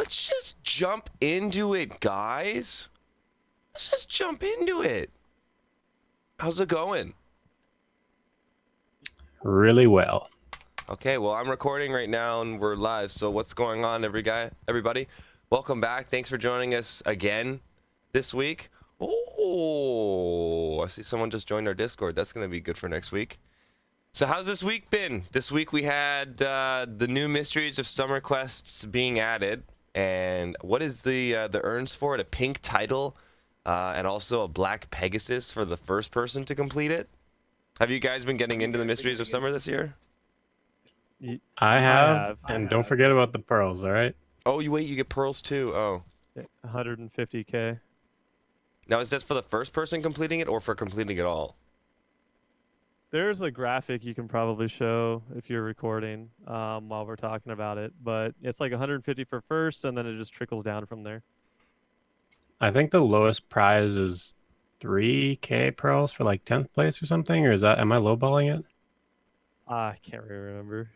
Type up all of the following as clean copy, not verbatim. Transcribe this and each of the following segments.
Let's just jump into it, guys. Let's just jump into it. How's it going? Really well. Okay, well, I'm recording right now and we're live. So what's going on, everybody? Welcome back. Thanks for joining us again this week. Oh, I see someone just joined our Discord. That's going to be good for next week. So how's this week been? This week we had the new Mysteries of Summer quests being added. And what is the earns for it? A pink title and also a black Pegasus for the first person to complete it. Have you guys been getting into the Mysteries of Summer this year? I have. Don't forget about the pearls, all right? Oh, you get pearls too. Oh. 150k. Now, is this for the first person completing it or for completing it all? There's a graphic you can probably show if you're recording while we're talking about it, but it's like 150 for first, and then it just trickles down from there. I think the lowest prize is 3k pearls for like 10th place or something, or am I lowballing it? I can't really remember.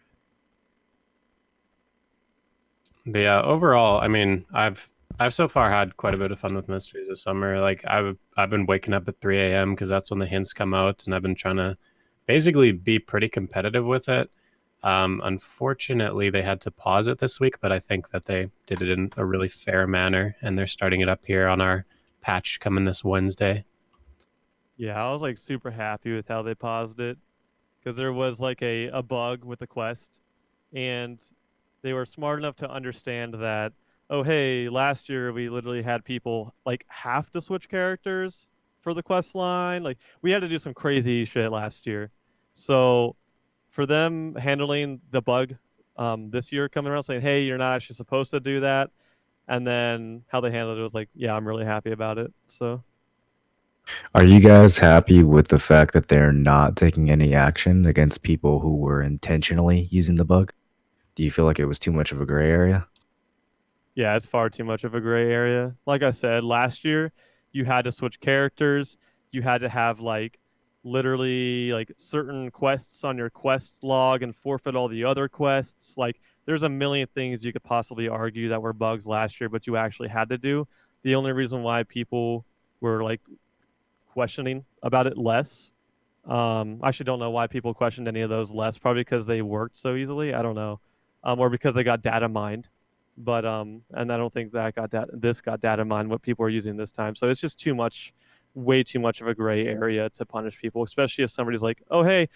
But yeah, overall, I mean, I've so far had quite a bit of fun with Mysteries of Summer. Like I've been waking up at 3 a.m. because that's when the hints come out, and I've been trying to basically be pretty competitive with it. Unfortunately, they had to pause it this week, but I think that they did it in a really fair manner, and they're starting it up here on our patch coming this Wednesday. Yeah, I was like super happy with how they paused it because there was like a bug with the quest, and they were smart enough to understand that, oh, hey, last year we literally had people like have to switch characters for the quest line. Like we had to do some crazy shit last year. So for them handling the bug this year coming around saying, hey, you're not actually supposed to do that. And then how they handled it was like, yeah, I'm really happy about it. So are you guys happy with the fact that they're not taking any action against people who were intentionally using the bug? Do you feel like it was too much of a gray area? yeah, it's far too much of a gray area. Like I said, last year you had to switch characters. You had to have like literally like certain quests on your quest log and forfeit all the other quests. Like there's a million things you could possibly argue that were bugs last year, but you actually had to do. The only reason why people were like questioning about it less. I actually don't know why people questioned any of those less. Probably because they worked so easily. I don't know, or because they got data mined. But and I don't think that this got data mined what people are using this time. So it's just too much, way too much of a gray area to punish people, especially if somebody's like, oh hey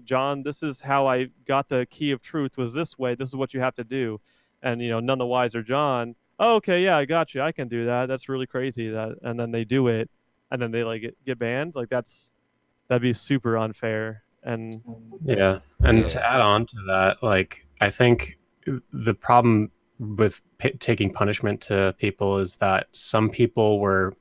John, this is how I got the key of truth was this way. This is what you have to do, and none the wiser John. Oh, okay, yeah, I got you. I can do that. That's really crazy. And then they do it, and then they like get banned. Like that'd be super unfair. And yeah, and to add on to that, like I think the problem with taking punishment to people is that some people were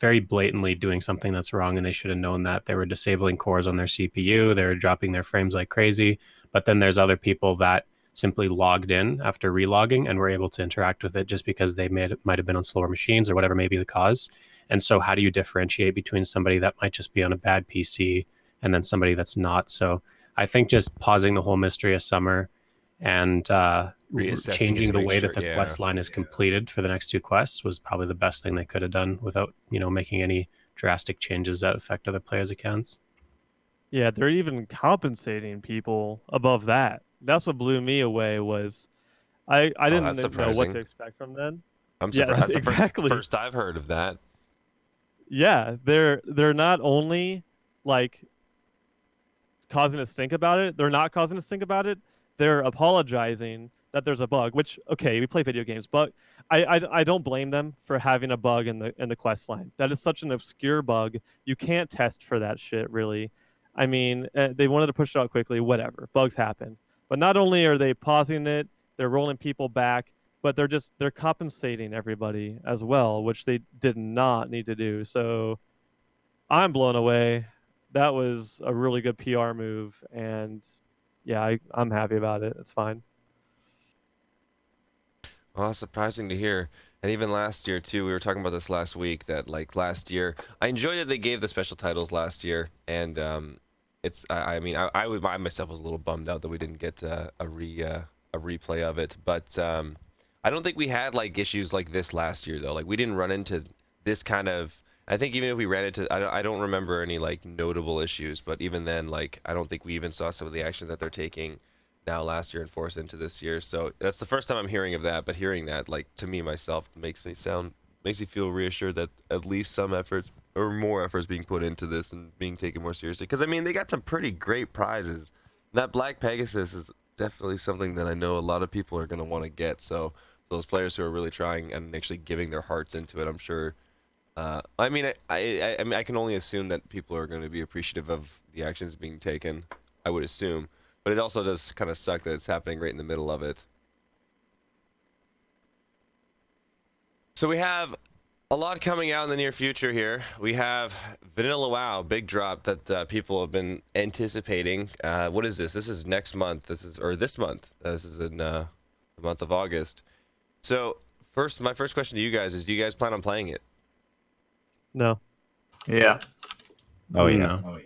very blatantly doing something that's wrong, and they should have known that. They were disabling cores on their CPU, they were dropping their frames like crazy. But then there's other people that simply logged in after relogging and were able to interact with it just because they might have been on slower machines or whatever may be the cause. And so how do you differentiate between somebody that might just be on a bad PC and then somebody that's not? So I think just pausing the whole Mystery of Summer and changing the way that the quest line is completed for the next two quests was probably the best thing they could have done without, making any drastic changes that affect other players' accounts. Yeah, they're even compensating people above that. That's what blew me away was I didn't know what to expect from them. I'm surprised. Yeah, that's the first I've heard of that. Yeah, they're not only like causing us to think about it, they're not causing us to think about it. They're apologizing that there's a bug, which, okay, we play video games, but I don't blame them for having a bug in the quest line. That is such an obscure bug. You can't test for that shit, really. I mean, they wanted to push it out quickly, whatever. Bugs happen. But not only are they pausing it, they're rolling people back, but they're compensating everybody as well, which they did not need to do. So I'm blown away. That was a really good PR move, and yeah, I'm happy about it. It's fine. Well, surprising to hear. And even last year too, we were talking about this last week, that like last year, I enjoyed that they gave the special titles last year, and I myself was a little bummed out that we didn't get a replay of it, but I don't think we had like issues like this last year though. Like we didn't run into this kind of. I think even if we ran into, I don't remember any like notable issues, but even then, like I don't think we even saw some of the action that they're taking now last year and forced into this year. So that's the first time I'm hearing of that. But hearing that, like to me myself, makes me feel reassured that at least some efforts or more efforts being put into this and being taken more seriously. Because I mean, they got some pretty great prizes. That Black Pegasus is definitely something that I know a lot of people are going to want to get. So those players who are really trying and actually giving their hearts into it, I'm sure. I mean, I mean, I can only assume that people are going to be appreciative of the actions being taken. I would assume, but it also does kind of suck that it's happening right in the middle of it. So we have a lot coming out in the near future here. We have Vanilla WoW, big drop that people have been anticipating. What is this? This is next month. This month. This is in the month of August. So my first question to you guys is: do you guys plan on playing it? No. Yeah. Oh yeah. No. Oh yeah.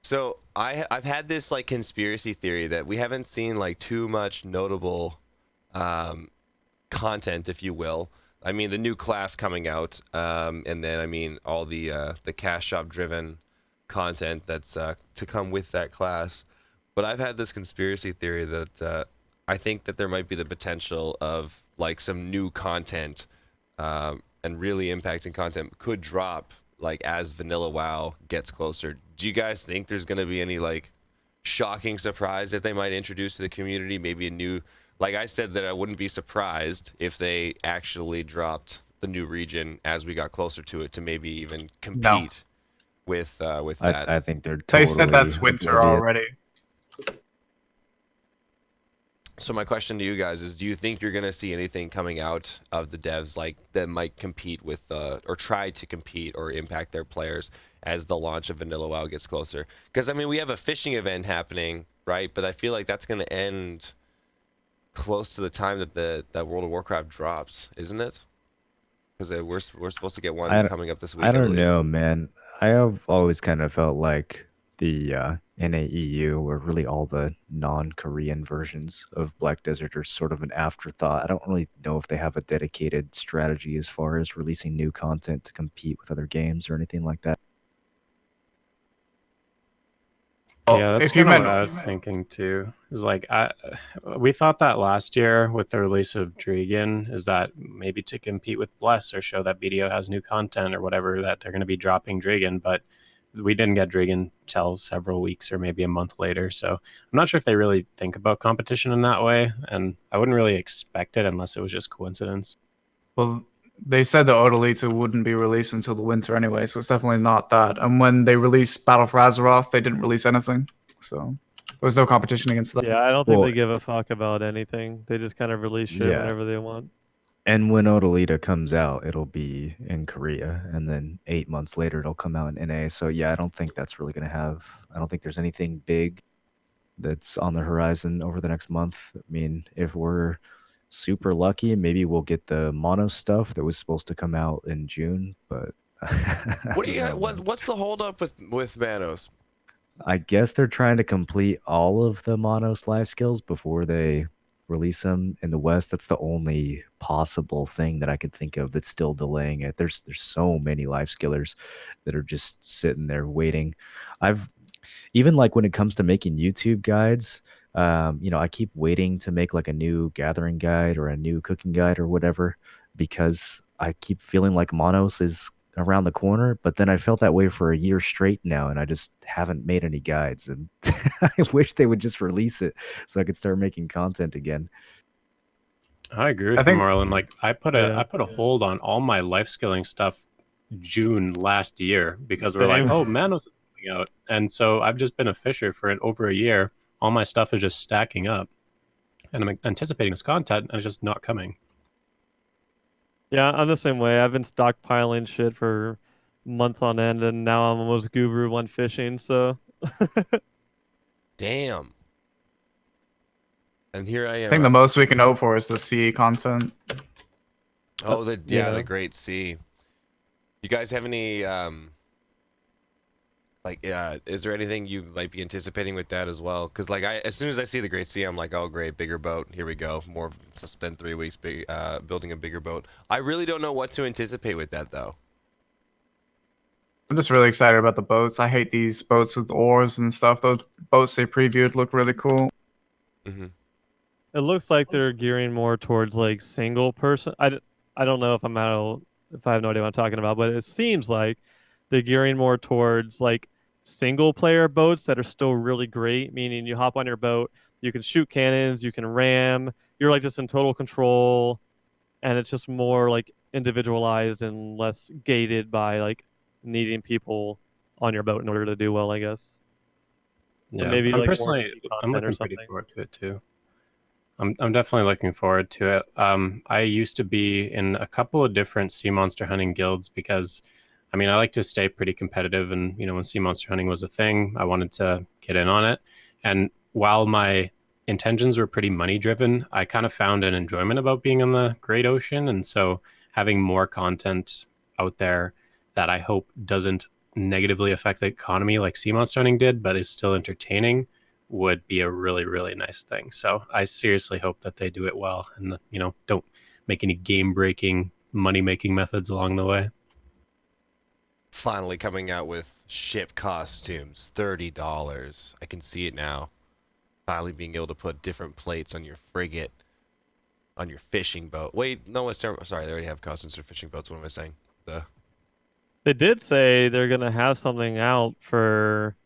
So I've had this like conspiracy theory that we haven't seen like too much notable content, if you will. I mean, the new class coming out, and then I mean all the cash shop driven content that's to come with that class. But I've had this conspiracy theory that I think that there might be the potential of like some new content and really impacting content could drop like as Vanilla WoW gets closer. Do you guys think there's going to be any like shocking surprise that they might introduce to the community? Maybe a new, like I said, that I wouldn't be surprised if they actually dropped the new region as we got closer to it to maybe even compete with that. I think they're. They said that's totally winter oblivious. already. So my question to you guys is: do you think you're going to see anything coming out of the devs like that might compete with or try to compete or impact their players as the launch of Vanilla WoW gets closer? Because I mean, we have a fishing event happening, right? But I feel like that's going to end close to the time that that World of Warcraft drops, isn't it? Because we're supposed to get one coming up this week. I don't believe. know, man. I have always kind of felt like the NAEU, or really all the non-Korean versions of Black Desert, are sort of an afterthought. I don't really know if they have a dedicated strategy as far as releasing new content to compete with other games or anything like that. Yeah, that's if you kind of meant what I was thinking too. Is like we thought that last year with the release of Dragon, is that maybe to compete with Bless or show that BDO has new content or whatever, that they're going to be dropping Dragon, but we didn't get Dragon till several weeks or maybe a month later. So I'm not sure if they really think about competition in that way, and I wouldn't really expect it unless it was just coincidence. well, they said the Odalita wouldn't be released until the winter anyway, so it's definitely not that. And when they released Battle for Azeroth, they didn't release anything, so there was no competition against that. Yeah, I don't think Well- they give a fuck about anything. They just kind of release shit Yeah. whenever they want. And when Odalita comes out, it'll be in Korea, and then 8 months later, it'll come out in NA. So yeah, I don't think that's really going to have. I don't think there's anything big that's on the horizon over the next month. I mean, if we're super lucky, maybe we'll get the mono stuff that was supposed to come out in June. But What do you? What's the holdup with Manos? I guess they're trying to complete all of the Monos life skills before they release them in the West. That's the only possible thing that I could think of that's still delaying it. There's so many life skillers that are just sitting there waiting. I've even like when it comes to making YouTube guides, I keep waiting to make like a new gathering guide or a new cooking guide or whatever, because I keep feeling like Monos is around the corner, but then I felt that way for a year straight now, and I just haven't made any guides, and I wish they would just release it so I could start making content again. I agree with I think- you, Marlon. Like I put Yeah. a hold on all my life skilling stuff June last year because we're like, Same. oh, Manos is coming out, and so I've just been a fisher for over a year. All my stuff is just stacking up, and I'm anticipating this content, and it's just not coming. Yeah, I'm the same way. I've been stockpiling shit for months on end, and now I'm almost guru one fishing. So Damn. And here I am. I think the most we can hope for is the CE content. Oh, Yeah. the Great Sea. You guys have any Like, is there anything you might be anticipating with that as well? Because like, as soon as I see the Great Sea, I'm like, oh great, bigger boat. Here we go. More to spend 3 weeks building a bigger boat. I really don't know what to anticipate with that though. I'm just really excited about the boats. I hate these boats with oars and stuff. Those boats they previewed look really cool. Mm-hmm. It looks like they're gearing more towards like single person. I don't know if if I have no idea what I'm talking about, but it seems like they're gearing more towards like single player boats that are still really great, meaning you hop on your boat, you can shoot cannons, you can ram, you're like just in total control, and it's just more like individualized and less gated by like needing people on your boat in order to do well, I guess. So Yeah, maybe I'm like more personally indie I'm content or looking pretty something. forward to it too. I'm definitely looking forward to it. I used to be in a couple of different sea monster hunting guilds because, I mean, I like to stay pretty competitive, and when sea monster hunting was a thing, I wanted to get in on it. And while my intentions were pretty money driven, I kind of found an enjoyment about being in the great ocean, and so having more content out there that I hope doesn't negatively affect the economy like sea monster hunting did, but is still entertaining would be a really, really nice thing. So I seriously hope that they do it well and, don't make any game breaking, money making methods along the way. Finally coming out with ship costumes, $30. I can see it now. Finally being able to put different plates on your frigate, on your fishing boat. Wait, no, it's sorry, they already have costumes for fishing boats. What am I saying? They did say they're gonna have something out for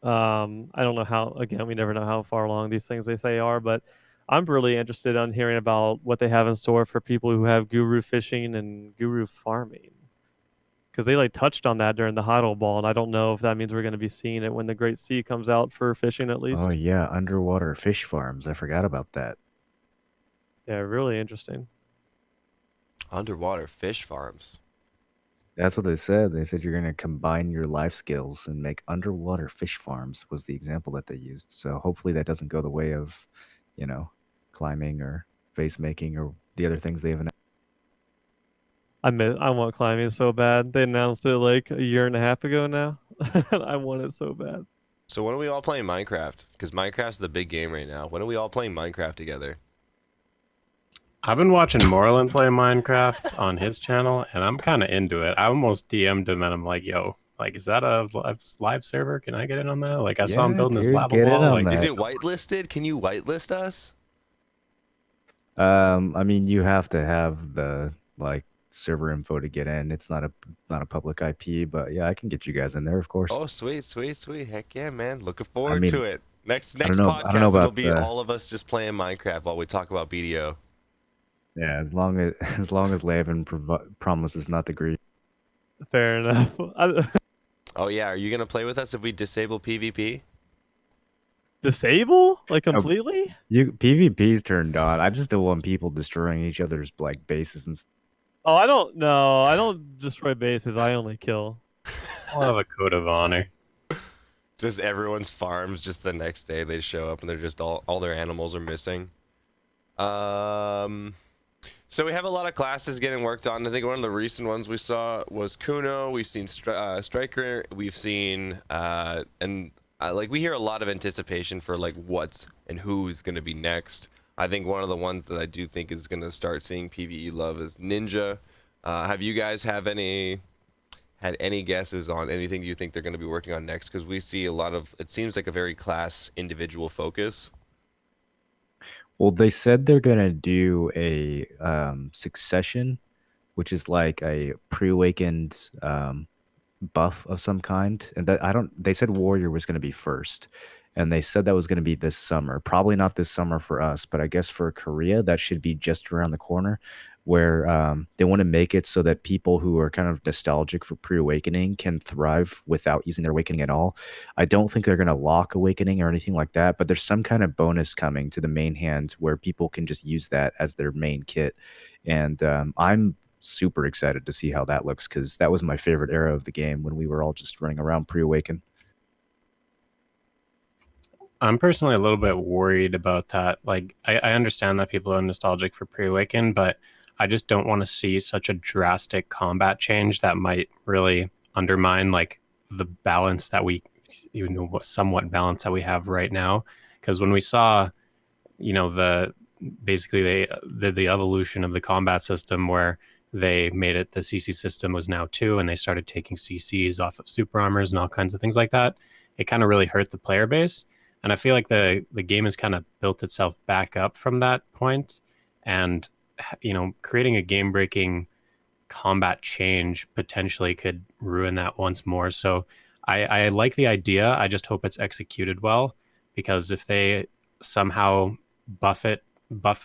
I don't know how, again, we never know how far along these things they say are, but I'm really interested on hearing about what they have in store for people who have guru fishing and guru farming. Because they like touched on that during the Huddle Ball, and I don't know if that means we're going to be seeing it when the Great Sea comes out for fishing at Oh least. yeah, underwater fish farms. I forgot about that. Yeah, really interesting. Underwater fish farms. That's what they said. They said you're going to combine your life skills and make underwater fish farms was the example that they used. So hopefully that doesn't go the way of, climbing or face making or the other things they have announced. I want climbing so bad. They announced it like a year and a half ago now. I want it so bad. So when are we all playing Minecraft? Because Minecraft's the big game right now. When are we all playing Minecraft together? I've been watching Moreland play Minecraft on his channel, and I'm kind of into it. I almost DM'd him, and I'm like, yo, like, is that a live server? Can I get in on that? Like, I saw him Yeah, building his dude, lava get in wall. on Like, that. Is it whitelisted? Can you whitelist us? I mean, you have to have the server info to get in. It's not a public IP, but yeah, I can get you guys in there, of course. Oh, sweet, sweet, sweet. Heck yeah, man. Looking forward mean, to it. Next don't know podcast, it'll about, be all of us just playing Minecraft while we talk about BDO. Yeah, as long as Lavin promises not to grieve. Fair enough. Oh yeah, are you gonna play with us if we disable PvP? Disable? Like completely? PvP's turned on. I just don't want people destroying each other's bases and stuff. Oh, I don't know. I don't destroy bases. I only kill. I'll have a code of honor. Just everyone's farms. Just the next day they show up and they're just all their animals are missing. So we have a lot of classes getting worked on. I think one of the recent ones we saw was Kuno. We've seen Striker. We've seen we hear a lot of anticipation for like what's and who's going to be next. I think one of the ones that I do think is going to start seeing PvE love is Ninja. Have you guys had any guesses on anything you think they're going to be working on next? Because we see a lot of, it seems like a very class individual focus. Well, they said they're gonna do a succession, which is like a pre-awakened buff of some kind. And they said warrior was gonna be first. And they said that was gonna be this summer. Probably not this summer for us, but I guess for Korea that should be just around the corner, where they want to make it so that people who are kind of nostalgic for pre-awakening can thrive without using their awakening at all. I don't think they're going to lock awakening or anything like that, but there's some kind of bonus coming to the main hand where people can just use that as their main kit. And I'm super excited to see how that looks, because that was my favorite era of the game when we were all just running around pre-awaken. I'm personally a little bit worried about that. Like, I understand that people are nostalgic for pre-awaken, but I just don't want to see such a drastic combat change that might really undermine like the balance that we, somewhat balance that we have right now. Because when we saw, basically they did the evolution of the combat system where they made it the CC system was now 2, and they started taking CCs off of super armors and all kinds of things like that. It kind of really hurt the player base. And I feel like the game has kind of built itself back up from that point. And, creating a game-breaking combat change potentially could ruin that once more. So I like the idea. I just hope it's executed well, because if they somehow buff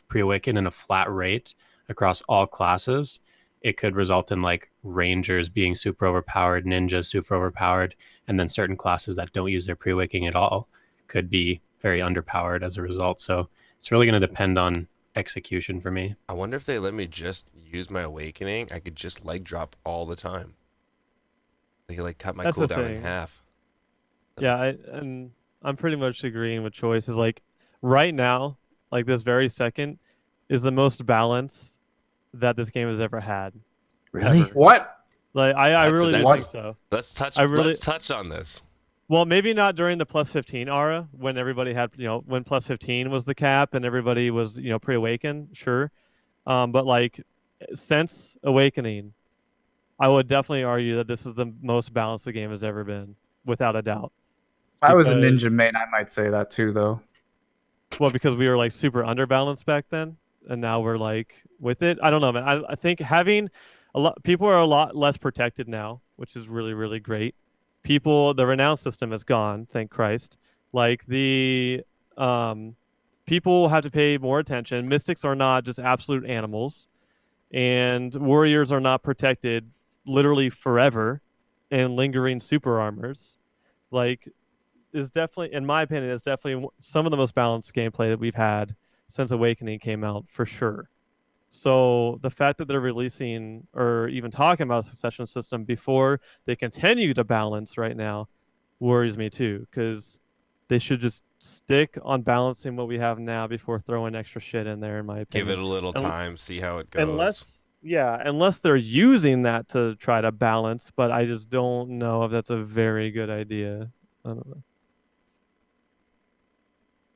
pre-awaken in a flat rate across all classes, it could result in like rangers being super overpowered, ninjas super overpowered, and then certain classes that don't use their pre-awakening at all could be very underpowered as a result. So it's really going to depend on execution for me. I wonder if they let me just use my awakening, I could just leg drop all the time. They could like cut my That's the cooldown in thing. half. Yeah, I'm pretty much agreeing with Choice. Is like right now, like this very second, is the most balance that this game has ever had. Really? Ever. What? Like I That's- really that's- think so. Let's touch. I really- Let's touch on this. Well, maybe not during the plus 15 era when everybody had, when plus 15 was the cap and everybody was, pre-awakened, sure. But like since Awakening, I would definitely argue that this is the most balanced the game has ever been, without a doubt. If I was a Because- ninja main, I might say that too, though. Well, because we were like super underbalanced back then, and now we're like with it. I don't know, man. I think having people are a lot less protected now, which is really, really great. The renown system is gone, thank Christ. Like the people have to pay more attention. Mystics are not just absolute animals, and warriors are not protected literally forever in lingering super armors. Like, is definitely, in my opinion, is definitely some of the most balanced gameplay that we've had since Awakening came out, for sure. So the fact that they're releasing or even talking about a succession system before they continue to balance right now worries me too, because they should just stick on balancing what we have now before throwing extra shit in there, in my opinion. Give it a little Un- time, see how it goes. Unless they're using that to try to balance, but I just don't know if that's a very good idea. I don't know.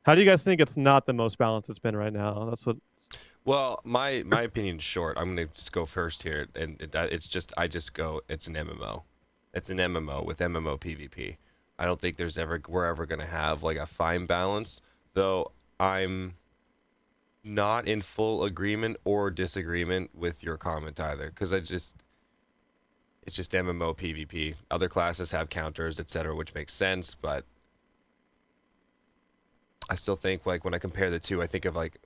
How do you guys think it's not the most balanced it's been right now? That's what. Well, my opinion's short. I'm gonna just go first here, and it's an MMO. It's an MMO with MMO PvP. I don't think we're ever gonna have like a fine balance, though. I'm not in full agreement or disagreement with your comment either, because it's just MMO PvP. Other classes have counters, etc., which makes sense, but I still think, like, when I compare the two, I think of like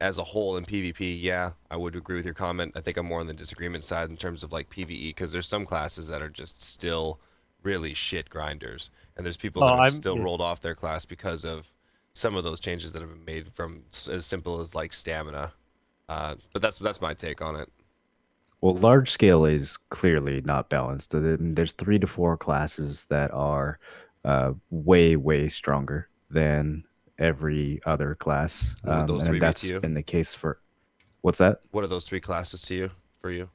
as a whole in PvP, yeah, I would agree with your comment. I think I'm more on the disagreement side in terms of like PvE, because there's some classes that are just still really shit grinders, and there's people that have still rolled off their class because of some of those changes that have been made, from as simple as like stamina. But that's my take on it. Well, large scale is clearly not balanced. There's 3 to 4 classes that are way, way stronger than every other class. What would those and 3 be that's to you? been the case for... What's that? What are those 3 classes for you?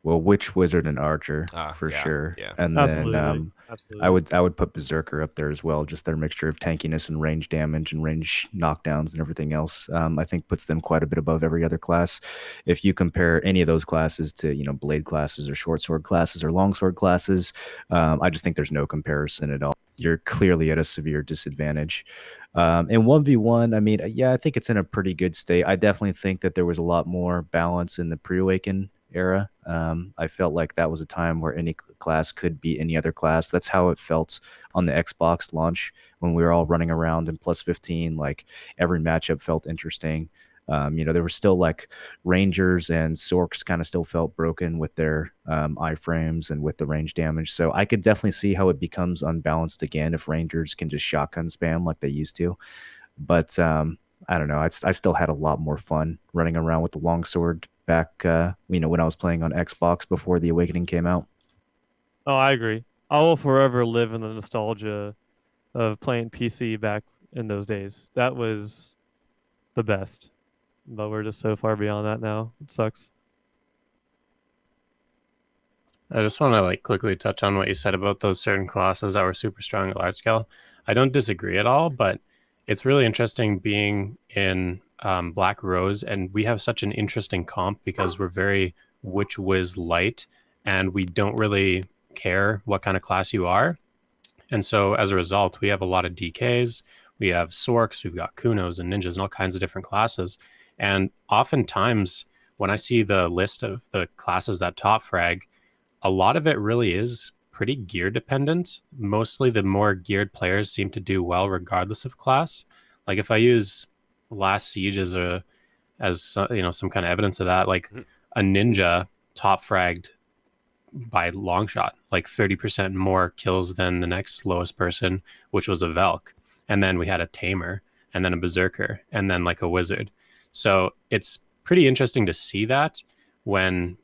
Well, Witch, Wizard, and Archer for yeah, sure. yeah. And Absolutely. then Absolutely. I would put Berserker up there as well. Just their mixture of tankiness and range damage and range knockdowns and everything else, I think puts them quite a bit above every other class. If you compare any of those classes to, blade classes or short sword classes or long sword classes, I just think there's no comparison at all. You're clearly at a severe disadvantage. In 1v1, I mean, yeah, I think it's in a pretty good state. I definitely think that there was a lot more balance in the pre-awaken era. I felt like that was a time where any class could beat any other class. That's how it felt on the Xbox launch when we were all running around in plus 15. Like every matchup felt interesting. There were still like Rangers and Sorks kind of still felt broken with their iframes and with the range damage. So I could definitely see how it becomes unbalanced again if Rangers can just shotgun spam like they used to. But I don't know. I still had a lot more fun running around with the longsword back, when I was playing on Xbox before the Awakening came out. Oh, I agree. I will forever live in the nostalgia of playing PC back in those days. That was the best. But we're just so far beyond that now. It sucks. I just want to like quickly touch on what you said about those certain classes that were super strong at large scale. I don't disagree at all, but it's really interesting being in Black Rose, and we have such an interesting comp because we're very Witch Wiz light, and we don't really care what kind of class you are. And so as a result, we have a lot of DKs, we have Sorks, we've got Kunos and Ninjas and all kinds of different classes. And oftentimes when I see the list of the classes that top frag, a lot of it really is pretty gear dependent. Mostly the more geared players seem to do well regardless of class. Like if I use Last Siege as some kind of evidence of that, like a ninja top fragged by long shot, like 30% more kills than the next lowest person, which was a Velk. And then we had a Tamer, and then a Berserker, and then like a Wizard. So it's pretty interesting to see that when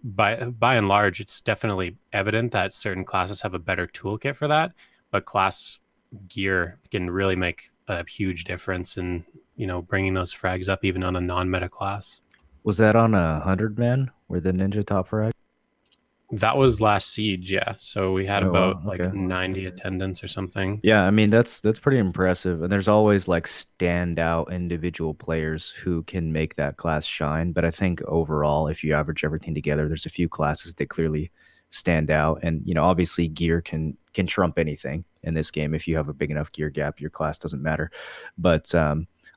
by and large, it's definitely evident that certain classes have a better toolkit for that, but class gear can really make a huge difference in, bringing those frags up even on a non-meta class. Was that on 100-man where the ninja top frag? That was Last Siege, yeah. So we had about okay. like 90 attendance or something. Yeah, I mean that's pretty impressive. And there's always like standout individual players who can make that class shine. But I think overall, if you average everything together, there's a few classes that clearly stand out. And obviously gear can trump anything in this game. If you have a big enough gear gap, your class doesn't matter. But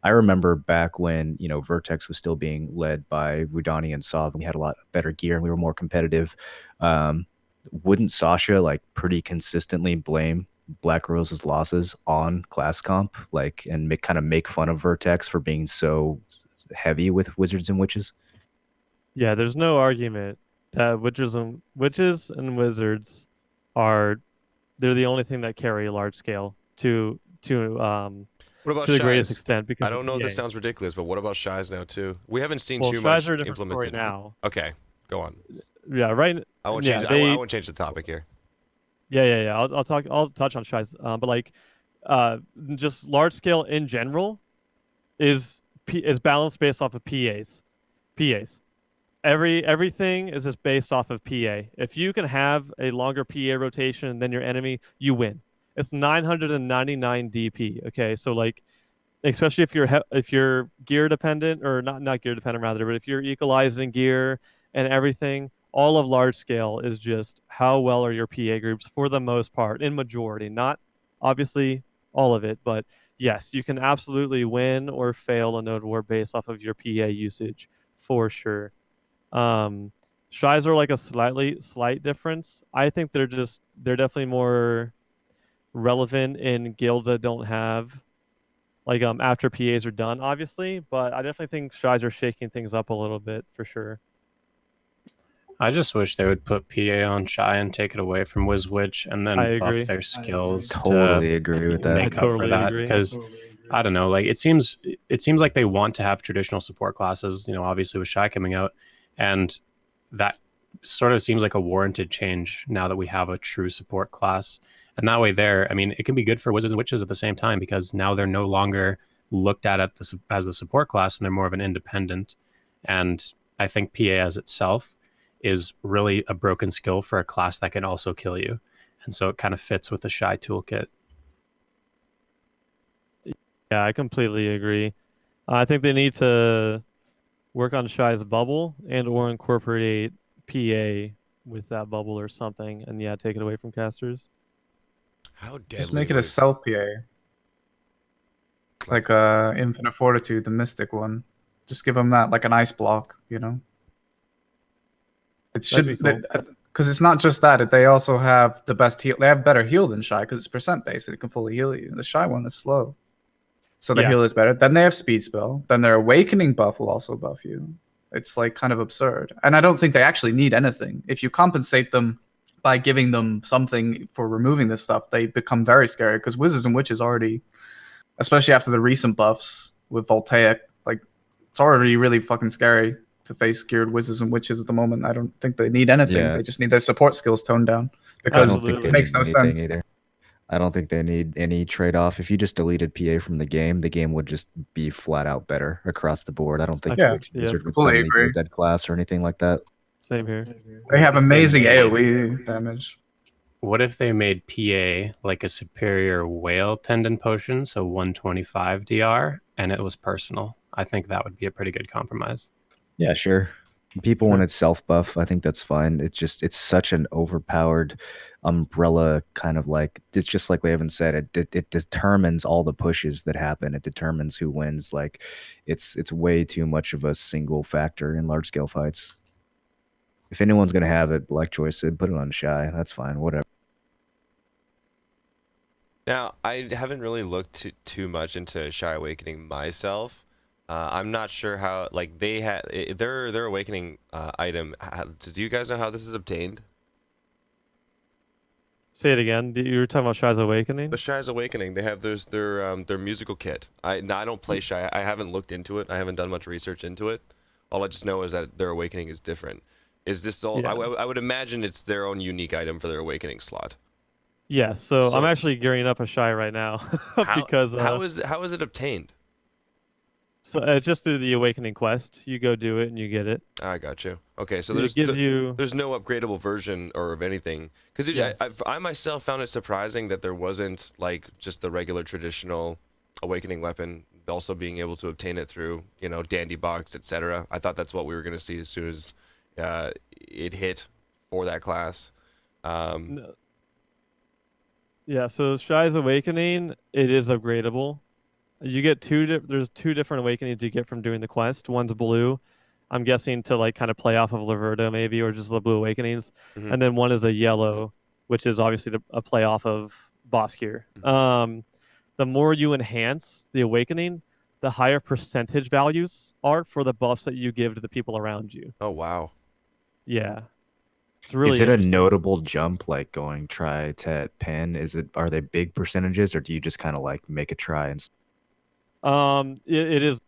I remember back when Vertex was still being led by Rudani and Sov, and we had a lot better gear and we were more competitive. Wouldn't Sasha like pretty consistently blame Black Rose's losses on class comp, and make fun of Vertex for being so heavy with Wizards and Witches? Yeah, there's no argument that witches and wizards they're the only thing that carry large scale to What about to the greatest Shies? extent. Because I don't know if this sounds ridiculous, but what about Shies now too? We haven't seen well, too Shies much are a different story implemented now. Okay, go on. Yeah, right. I won't yeah, change. I won't change the topic here. Yeah. I'll touch on Shies, but just large scale in general is balanced based off of PAs. Everything is just based off of PA. If you can have a longer PA rotation than your enemy, you win. It's 999 DP. Okay, so especially if you're gear dependent, or not gear dependent rather, but if you're equalizing gear and everything, all of large scale is just how well are your PA groups for the most part, in majority, not obviously all of it, but yes, you can absolutely win or fail a node war based off of your PA usage for sure. Shies are like a slight difference. I think they're definitely more relevant in guilds that don't have after PAs are done, obviously, but I definitely think Shies are shaking things up a little bit for sure. I just wish they would put PA on Shy and take it away from WizWitch and then buff their skills. Totally agree with that. Make up for that, because I don't know, it seems like they want to have traditional support classes, obviously with Shy coming out, and that sort of seems like a warranted change now that we have a true support class. And that way it can be good for Wizards and Witches at the same time, because now they're no longer looked at as the support class, and they're more of an independent. And I think PA as itself is really a broken skill for a class that can also kill you. And so it kind of fits with the Shy toolkit. Yeah, I completely agree. I think they need to work on Shy's bubble or incorporate PA with that bubble or something, and take it away from casters. How deadly? Just make it a self PA. Like Infinite Fortitude, the Mystic one. Just give them that, like an ice block, It should be cool. Because it's not just that. They also have the best heal. They have better heal than Shy because it's percent based and it can fully heal you. The Shy one is slow. So the heal is better. Then they have Speed Spell. Then their Awakening buff will also buff you. It's kind of absurd. And I don't think they actually need anything. If you compensate them by giving them something for removing this stuff, they become very scary, because Wizards and Witches already, especially after the recent buffs with Voltaic, it's already really fucking scary to face geared Wizards and Witches at the moment. I don't think they need anything. Yeah. They just need their support skills toned down, because it makes no sense. Either. I don't think they need any trade-off. If you just deleted PA from the game would just be flat out better across the board. I don't think Wizard would suddenly be a dead class or anything like that. Same here. They have What if amazing made- AoE damage. What if they made PA like a superior whale tendon potion, so 125 DR, and it was personal? I think that would be a pretty good compromise. Yeah, sure. People Sure. want it self buff. I think that's fine. It's such an overpowered umbrella kind of like, it's just like Laven said, it determines all the pushes that happen. It determines who wins. Like it's way too much of a single factor in large scale fights. If anyone's gonna have it, like Joy said, put it on Shy. That's fine. Whatever. Now, I haven't really looked too much into Shy Awakening myself. I'm not sure how, like, they had their Awakening item. Do you guys know how this is obtained? Say it again. You were talking about Shy's Awakening? The Shy's Awakening. They have their musical kit. I don't play Shy. I haven't looked into it. I haven't done much research into it. All I just know is that their Awakening is different. Is this all? Yeah. I would imagine it's their own unique item for their Awakening slot. Yeah, so So- I'm actually gearing up a Shy right now because how is it obtained? so it's just through the Awakening quest. You go do it and you get it. I got you. Okay, so it gives you there's no upgradable version or of anything, because Yes. I myself found it surprising that there wasn't like just the regular traditional Awakening weapon also being able to obtain it through Dandy Box, etc. I thought that's what we were going to see as soon as it hit for that class. No. Yeah, so Shy's Awakening, it is upgradable. You get there's two different awakenings you get from doing the quest. One's blue, I'm guessing to like kind of play off of Laverta maybe, or just the blue awakenings. Mhm. And then one is a yellow, which is obviously a play off of Boss Gear. The more you enhance the awakening, the higher percentage values are for the buffs that you give to the people around you. Oh wow. Yeah. It's really Is it a interesting. notable jump like going try to pen? Are they big percentages or do you just kind of like make a try and It is.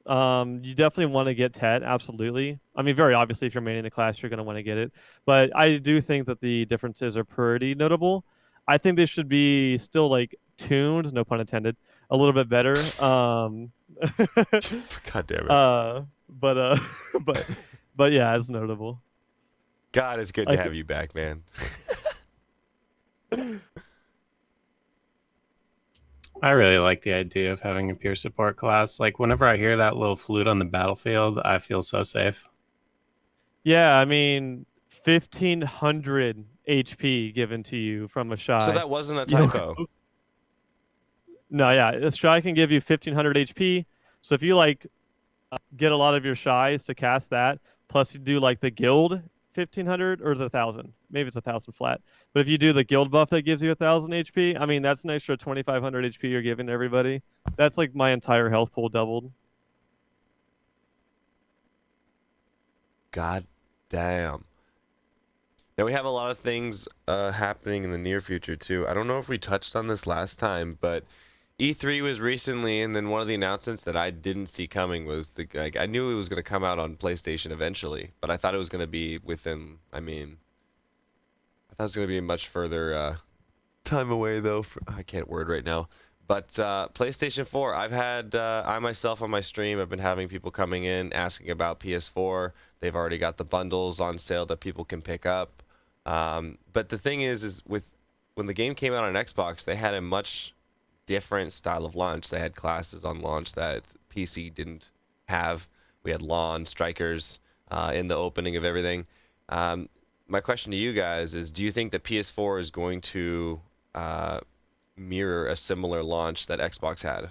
You definitely want to get Tet, absolutely. I mean, very obviously, if you're maining the class, you're going to want to get it. But I do think that the differences are pretty notable. I think they should be still like tuned, no pun intended, a little bit better. God damn it. But but yeah, it's notable. God, it's good I to thi- have you back, man. I really like the idea of having a peer support class. Like whenever I hear that little flute on the battlefield, I feel so safe. Yeah, I mean, 1,500 HP given to you from a Shy. So that wasn't a You know- typo. No, yeah, a Shy can give you 1,500 HP. So if you like get a lot of your Shies to cast that, plus you do like the guild 1,500, or is it 1,000? Maybe it's 1,000 flat. But if you do the guild buff that gives you 1,000 HP, I mean that's an extra 2,500 HP you're giving to everybody. That's like my entire health pool doubled. God damn. Now we have a lot of things happening in the near future too. I don't know if we touched on this last time, but E3 was recently, and then one of the announcements that I didn't see coming was I knew it was going to come out on PlayStation eventually, but I thought it was going to be within. I thought it was going to be much further time away though. I can't word right now. But PlayStation 4, I've had I myself on my stream, I've been having people coming in asking about PS4. They've already got the bundles on sale that people can pick up. But the thing is when the game came out on Xbox, they had a much different style of launch. They had classes on launch that PC didn't have. We had lawn strikers in the opening of everything. My question to you guys is, do you think that PS4 is going to mirror a similar launch that Xbox had?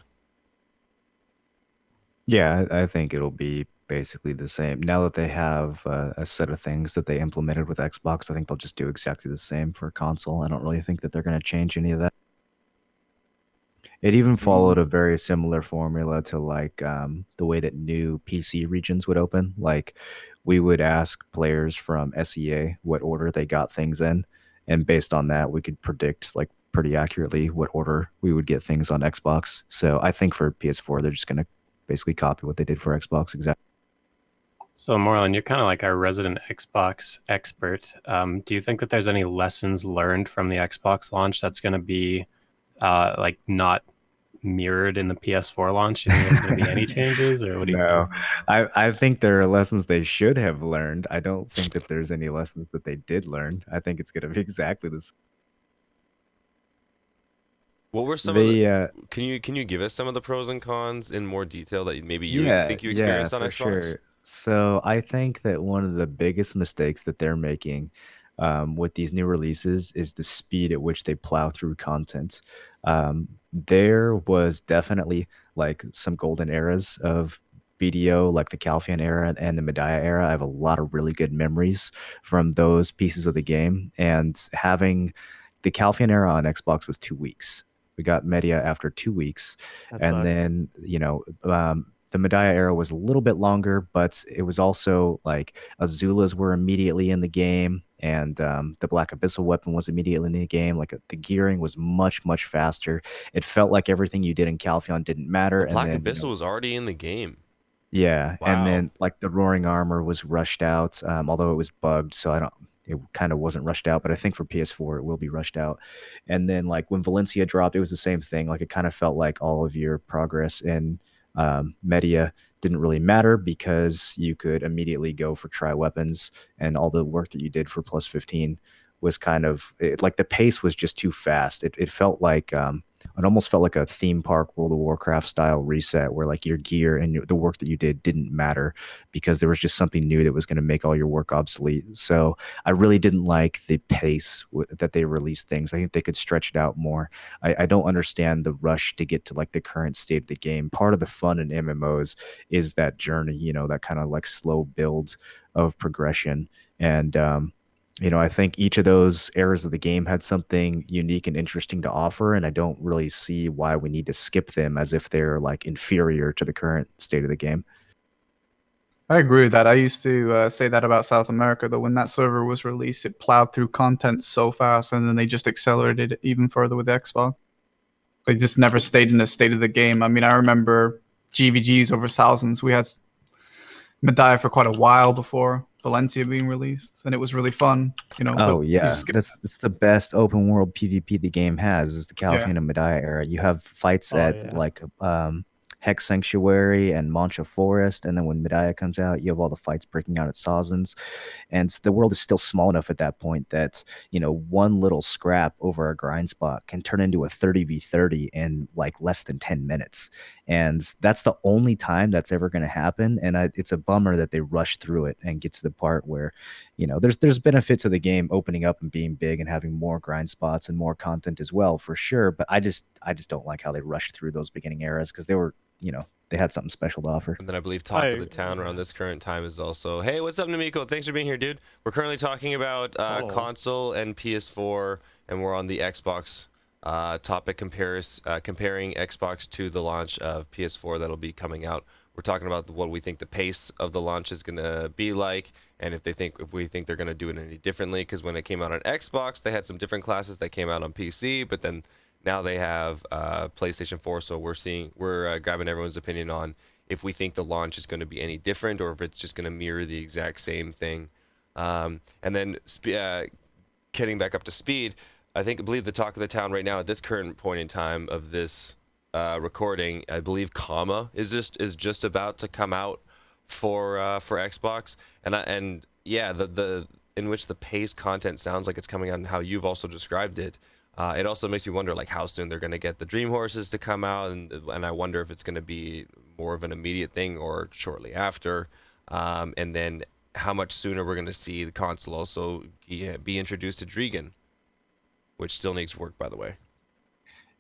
Yeah, I think it'll be basically the same. Now that they have a set of things that they implemented with Xbox, I think they'll just do exactly the same for console. I don't really think that they're going to change any of that. It even followed a very similar formula to like the way that new PC regions would open. Like we would ask players from SEA what order they got things in, and based on that, we could predict like pretty accurately what order we would get things on Xbox. So I think for PS4, they're just going to basically copy what they did for Xbox exactly. So Morlin, you're kind of like our resident Xbox expert. Do you think that there's any lessons learned from the Xbox launch that's going to be like not mirrored in the PS4 launch? Do you think there's going to be any changes, or what do you No, think? I think there are lessons they should have learned. I don't think that there's any lessons that they did learn. I think it's going to be exactly the same. What were some of the? They, Can you give us some of the pros and cons in more detail that maybe you yeah, think you yeah, experienced on for Xbox? sure. So I think that one of the biggest mistakes that they're making with these new releases is the speed at which they plow through content. There was definitely like some golden eras of BDO, like the Calphian era and the Medaya era. I have a lot of really good memories from those pieces of the game. And having the Calphian era on Xbox was 2 weeks. We got Media after 2 weeks. That And sucks. then, the Medaya era was a little bit longer, but it was also like Azulas were immediately in the game, and the Black Abyssal weapon was immediately in the game. Like the gearing was much, much faster. It felt like everything you did in Calphion didn't matter. The Black and then, Abyssal was already in the game. yeah, and Wow. then like the Roaring Armor was rushed out, although it was bugged, so I don't. It kind of wasn't rushed out, but I think for PS4 it will be rushed out. And then like when Valencia dropped, it was the same thing. Like it kind of felt like all of your progress in Media didn't really matter because you could immediately go for tri weapons, and all the work that you did for plus 15 was kind of like the pace was just too fast. It felt like it almost felt like a theme park World of Warcraft style reset where like your gear and the work that you did didn't matter because there was just something new that was going to make all your work obsolete. So I really didn't like the pace that they released things. I think they could stretch it out more. I don't understand the rush to get to like the current state of the game. Part of the fun in MMOs is that journey, that kind of like slow build of progression. And I think each of those eras of the game had something unique and interesting to offer, and I don't really see why we need to skip them as if they're like inferior to the current state of the game. I agree with that. I used to say that about South America, though. When that server was released, it plowed through content so fast, and then they just accelerated it even further with Xbox. They just never stayed in the state of the game. I mean, I remember GVGs over thousands. We had Medaya for quite a while before Valencia being released, and it was really fun. Oh but you yeah, skip that's the best open world PvP the game has is the Calphian and Medaya era. You have fights Oh, at yeah. like Hex Sanctuary and Mancha Forest, and then when Medaya comes out, you have all the fights breaking out at Sazens, and the world is still small enough at that point that one little scrap over a grind spot can turn into a 30v30 in like less than 10 minutes, and that's the only time that's ever going to happen. And it's a bummer that they rush through it and get to the part where there's benefits of the game opening up and being big and having more grind spots and more content as well, for sure. But I just don't like how they rushed through those beginning eras because they were, they had something special to offer. And then I believe talk of the town around this current time is also, hey, what's up, Namiko? Thanks for being here, dude. We're currently talking about console and PS4, and we're on the Xbox topic comparing Xbox to the launch of PS4 that'll be coming out. We're talking about what we think the pace of the launch is going to be like, and if we think they're going to do it any differently, because when it came out on Xbox, they had some different classes that came out on PC, but then now they have PlayStation 4, so we're grabbing everyone's opinion on if we think the launch is going to be any different or if it's just going to mirror the exact same thing. And then getting back up to speed, I believe the talk of the town right now at this current point in time of this recording, I believe Comma is just about to come out for Xbox, and the in which the pace content sounds like it's coming out and how you've also described it. It also makes me wonder like how soon they're going to get the Dream Horses to come out, and I wonder if it's going to be more of an immediate thing or shortly after, and then how much sooner we're going to see the console also be introduced to Dregan, which still needs work, by the way.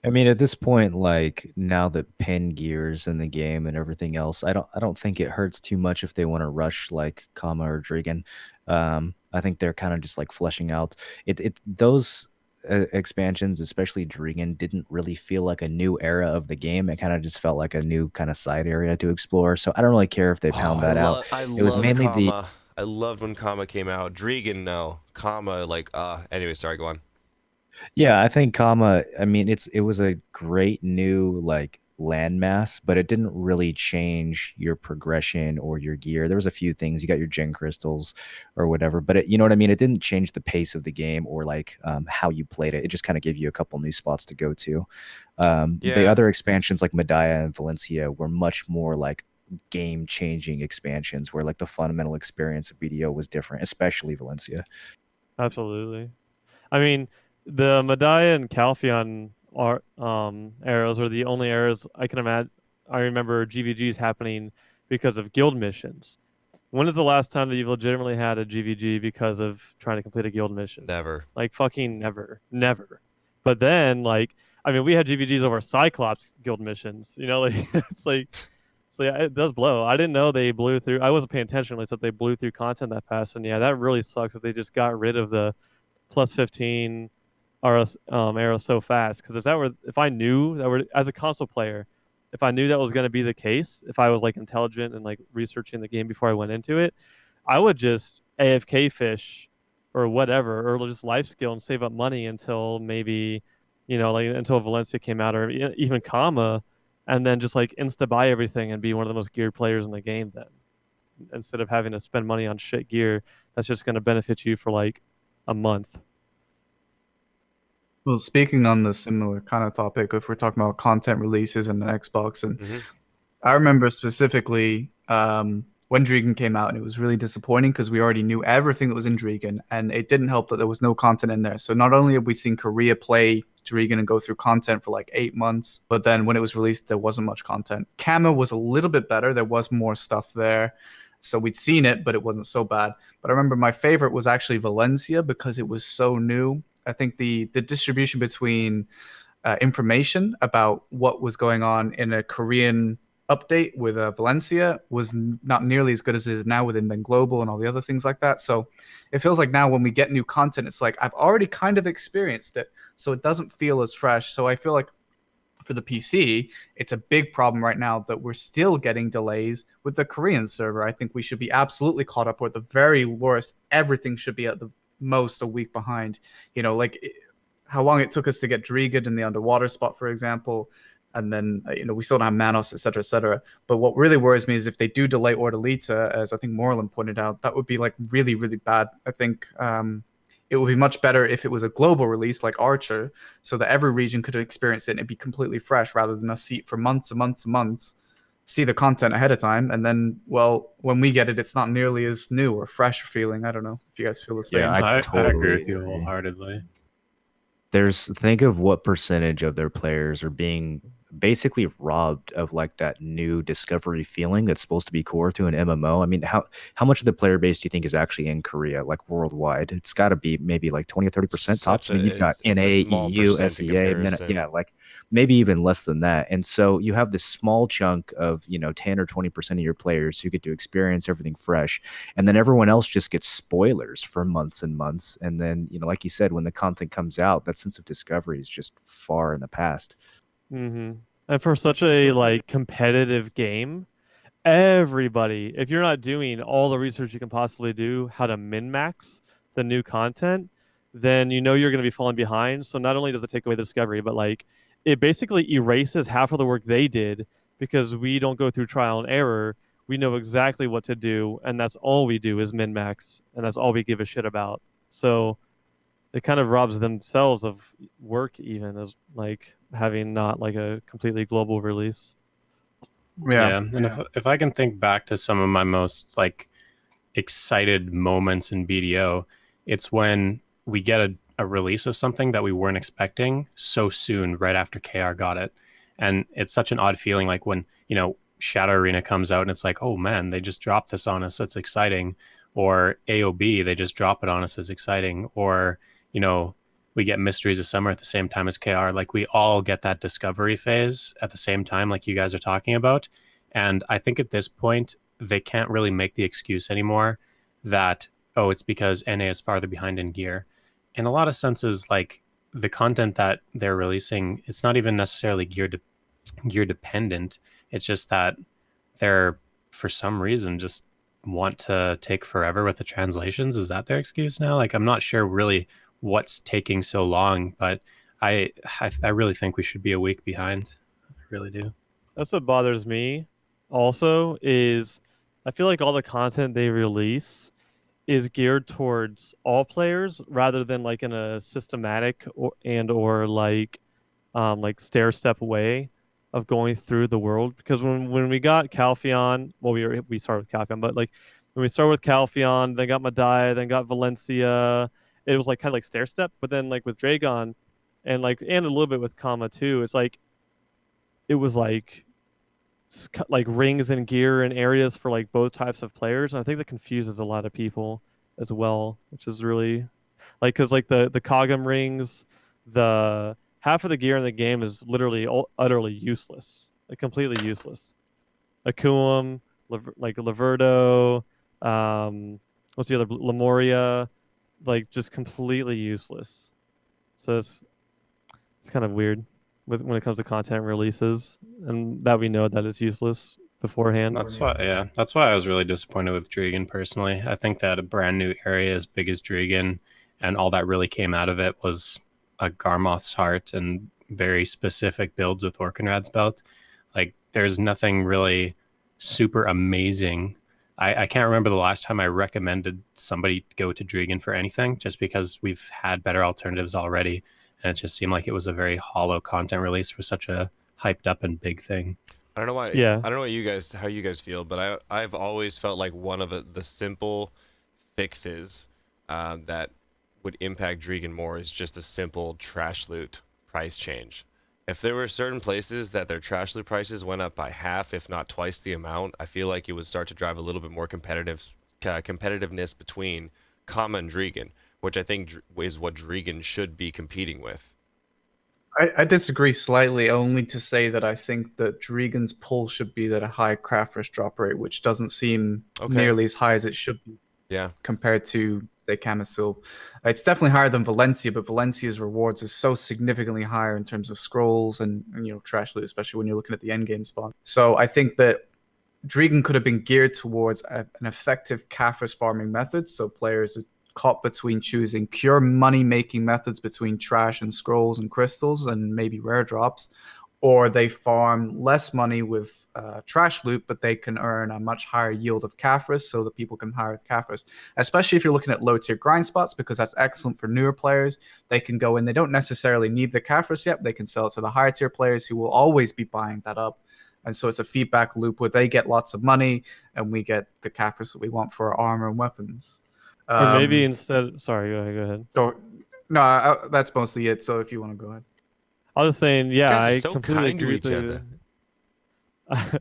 I mean, at this point, like now that pin gears in the game and everything else, I don't think it hurts too much if they want to rush like Kama or Dregan. I think they're kind of just like fleshing out those expansions, especially Dregan, didn't really feel like a new era of the game. It kind of just felt like a new kind of side area to explore. So I don't really care if they pound that out. It was mainly I loved when Kama came out. Dregan, no. Kama, anyway, sorry, go on. Yeah, I think Kama, I mean, it was a great new like landmass, but it didn't really change your progression or your gear. There was a few things. You got your gen crystals or whatever, but you know what I mean? It didn't change the pace of the game or like how you played it. It just kind of gave you a couple new spots to go to. The other expansions like Medaya and Valencia were much more like game-changing expansions where like the fundamental experience of BDO was different, especially Valencia. Absolutely. I mean, the Medaya and Calpheon arrows are the only arrows I can imagine. I remember GVGs happening because of guild missions. When is the last time that you've legitimately had a GVG because of trying to complete a guild mission? Never. Like fucking never. But then, like, I mean, we had GVGs over Cyclops guild missions. You know, like it's like, so yeah, it does blow. I didn't know they blew through. I wasn't paying attention. They said they blew through content that fast, and yeah, that really sucks that they just got rid of the plus 15 arrows so fast. Because if I knew that were as a console player, if I knew that was going to be the case, if I was like intelligent and like researching the game before I went into it, I would just AFK fish or whatever, or just life skill and save up money until maybe, you know, like until Valencia came out or even Kama, and then just like insta buy everything and be one of the most geared players in the game then, instead of having to spend money on shit gear that's just going to benefit you for like a month. Well, speaking on the similar kind of topic, if we're talking about content releases and Xbox, and I remember specifically when Drigan came out, and it was really disappointing because we already knew everything that was in Drigan, and it didn't help that there was no content in there. So not only have we seen Korea play Drigan and go through content for like 8 months, but then when it was released, there wasn't much content. Kama was a little bit better. There was more stuff there. So we'd seen it, but it wasn't so bad. But I remember my favorite was actually Valencia because it was so new. I think the distribution between information about what was going on in a Korean update with Valencia was not nearly as good as it is now within Ben Global and all the other things like that. So it feels like now when we get new content, it's like I've already kind of experienced it, so it doesn't feel as fresh. So I feel like for the PC, it's a big problem right now that we're still getting delays with the Korean server. I think we should be absolutely caught up, or at the very worst, everything should be at the most a week behind. You know, like how long it took us to get Drigan in the underwater spot, for example, and then we still don't have Manos, etc., etc. But what really worries me is if they do delay Ordalita, as I think Moreland pointed out, that would be like really, really bad. I think it would be much better if it was a global release like Archer, so that every region could experience it and it'd be completely fresh, rather than us see it for months and months and months, see the content ahead of time, and then, well, when we get it, it's not nearly as new or fresh feeling. I don't know if you guys feel the same. Yeah, I totally agree with you wholeheartedly. Think of what percentage of their players are being basically robbed of like that new discovery feeling that's supposed to be core to an MMO. I mean, how much of the player base do you think is actually in Korea, like worldwide? It's got to be maybe like 20 or 30% tops. I mean, you've got NA, EU, SEA, yeah, like maybe even less than that. And so you have this small chunk of 10 or 20% of your players who get to experience everything fresh, and then everyone else just gets spoilers for months and months. And then like you said, when the content comes out, that sense of discovery is just far in the past. And for such a like competitive game, everybody, if you're not doing all the research you can possibly do how to min-max the new content, then you're going to be falling behind. So not only does it take away the discovery, but like it basically erases half of the work they did, because we don't go through trial and error. We know exactly what to do, and that's all we do is min-max, and that's all we give a shit about. So it kind of robs themselves of work, even as like having not like a completely global release. Yeah. And if I can think back to some of my most like excited moments in BDO, it's when we get a release of something that we weren't expecting so soon right after KR got it. And it's such an odd feeling, like when Shadow Arena comes out and it's like, oh man, they just dropped this on us, that's exciting. Or AOB, they just drop it on us, as exciting. Or we get Mysteries of Summer at the same time as KR. Like we all get that discovery phase at the same time, like you guys are talking about. And I think at this point, they can't really make the excuse anymore that, oh, it's because NA is farther behind in gear. In a lot of senses, like the content that they're releasing, it's not even necessarily gear dependent. It's just that they're, for some reason, just want to take forever with the translations. Is that their excuse now? Like, I'm not sure really what's taking so long, but I really think we should be a week behind. I really do. That's what bothers me. Also, is I feel like all the content they release is geared towards all players rather than like in a systematic or like stair step way of going through the world. Because when we got Calpheon, well, we started with Calpheon, but like when we started with Calpheon, then got Medaya, then got Valencia, it was like kind of like stair step. But then like with Dragon, and a little bit with Kama too, it's like it was like rings and gear and areas for like both types of players, and I think that confuses a lot of people as well, which is really like because like the Kagam rings, the half of the gear in the game is literally utterly useless, like completely useless. Akuum, like Laverdo, what's the other Lemuria, like just completely useless. So it's kind of weird when it comes to content releases, and that we know that it's useless beforehand. That's why I was really disappointed with Dragon personally. I think that a brand new area as big as Dragon and all that really came out of it was a Garmoth's Heart and very specific builds with Orkinrad's belt. Like there's nothing really super amazing. I can't remember the last time I recommended somebody go to Dragon for anything, just because we've had better alternatives already. And it just seemed like it was a very hollow content release for such a hyped up and big thing. I don't know why. Yeah. I don't know how you guys feel, but I've always felt like one of the simple fixes that would impact Dragon more is just a simple trash loot price change. If there were certain places that their trash loot prices went up by half, if not twice the amount, I feel like it would start to drive a little bit more competitiveness between Kama and Dragon, which I think is what Dragon should be competing with. I disagree slightly, only to say that I think that Dragon's pull should be at a high craft risk drop rate, which doesn't seem nearly as high as it should be. Yeah. Compared to, say, Camisil. It's definitely higher than Valencia, but Valencia's rewards is so significantly higher in terms of scrolls and trash loot, especially when you're looking at the end game spot. So I think that Dragon could have been geared towards an effective Caphras farming method, so players caught between choosing pure money-making methods between trash and scrolls and crystals and maybe rare drops, or they farm less money with trash loot, but they can earn a much higher yield of Caphras so that people can hire Caphras, especially if you're looking at low-tier grind spots, because that's excellent for newer players. They can go in. They don't necessarily need the Caphras yet. They can sell it to the higher-tier players who will always be buying that up. And so it's a feedback loop where they get lots of money and we get the Caphras that we want for our armor and weapons. Or maybe instead, sorry, go ahead. No, that's mostly it. So if you want to go ahead. I was saying, yeah, I completely kind to agree each with other.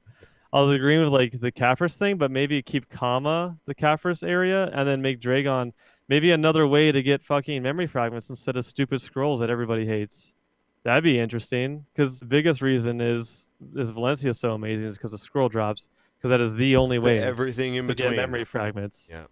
I was agreeing with like the Caphras thing, but maybe keep Kama the Caphras area and then make Dragon maybe another way to get fucking memory fragments instead of stupid scrolls that everybody hates. That'd be interesting, because the biggest reason is Valencia is so amazing is because of scroll drops, because that is the only way Everything in to between. get memory fragments. Yeah.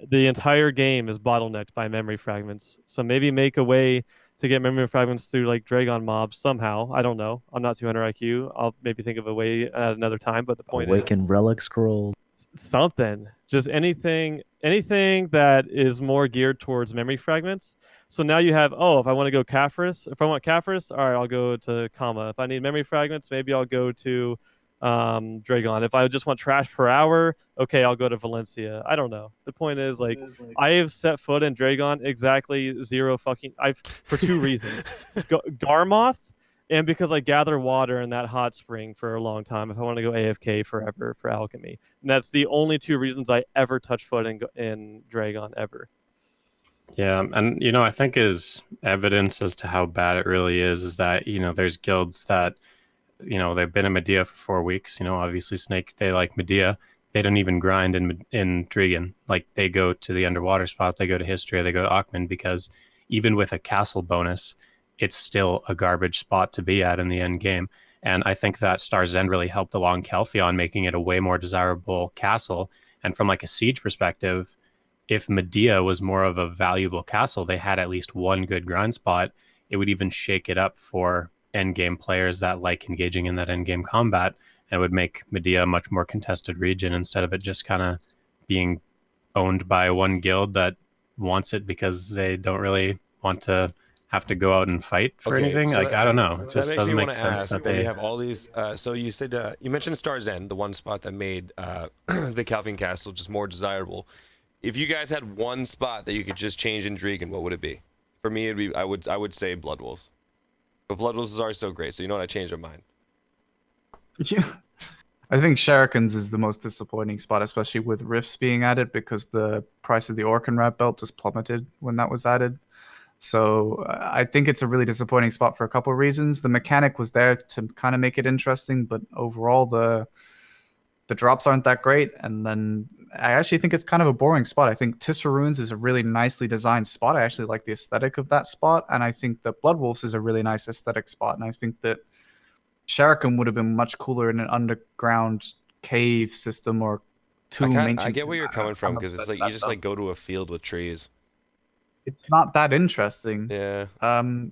The entire game is bottlenecked by memory fragments. So maybe make a way to get memory fragments through like Dragon mobs somehow. I don't know. I'm not 200 IQ. I'll maybe think of a way at another time. But the point Awaken relic scroll. something, just anything that is more geared towards memory fragments. So now you have, if I want to go Caphras, if I want Caphras, all right, I'll go to Kama. If I need memory fragments, maybe I'll go to Dragon. If I just want trash per hour, okay, I'll go to Valencia. I don't know. The point is, like, I have set foot in Dragon exactly zero fucking. For two reasons: Garmoth, and because I gather water in that hot spring for a long time. If I want to go AFK forever for alchemy, and that's the only two reasons I ever touch foot in Dragon ever. Yeah, and I think is evidence as to how bad it really is that there's guilds that they've been in Medea for 4 weeks. Obviously Snake, they like Medea. They don't even grind in Dragon. Like they go to the underwater spot, they go to History, they go to Akhman, because even with a castle bonus, it's still a garbage spot to be at in the end game. And I think that Star's End really helped along Calpheon, making it a way more desirable castle. And from like a siege perspective, if Medea was more of a valuable castle, they had at least one good grind spot, it would even shake it up for endgame players that like engaging in that endgame combat, and would make Medea a much more contested region instead of it just kind of being owned by one guild that wants it because they don't really want to have to go out and fight for Okay, anything. so Like, I don't know. It that just makes me doesn't want make to sense ask that that we they. have all these. So you said you mentioned Star's End, the one spot that made the Calvin Castle just more desirable. If you guys had one spot that you could just change in Dragon, what would it be? For me, it'd be I would say Blood Wolves, but Blood Wolves are so great. So you know what? I changed my mind. Yeah. I think Shuriken's is the most disappointing spot, especially with Rifts being added, because the price of the Orc and Rat belt just plummeted when that was added. So I think it's a really disappointing spot for a couple of reasons. The mechanic was there to kind of make it interesting, but overall the drops aren't that great. And then I actually think it's kind of a boring spot. I think Tissa Ruins is a really nicely designed spot. I actually like the aesthetic of that spot, and I think that Blood Wolves is a really nice aesthetic spot. And I think that Shuriken would have been much cooler in an underground cave system or I get where you're coming from, because it's like you just like go to a field with trees. It's not that interesting. Yeah.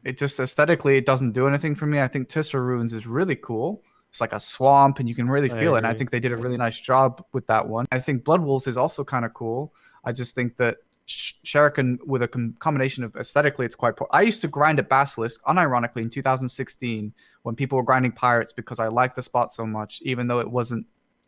It just aesthetically it doesn't do anything for me. I think Tissa Ruins is really cool. It's like a swamp and you can really feel it. And I think they did a really nice job with that one. I think Blood Wolves is also kind of cool. I just think that Shuriken with a combination of aesthetically, it's quite poor. I used to grind at Basilisk, unironically, in 2016 when people were grinding Pirates because I liked the spot so much, even though it wasn't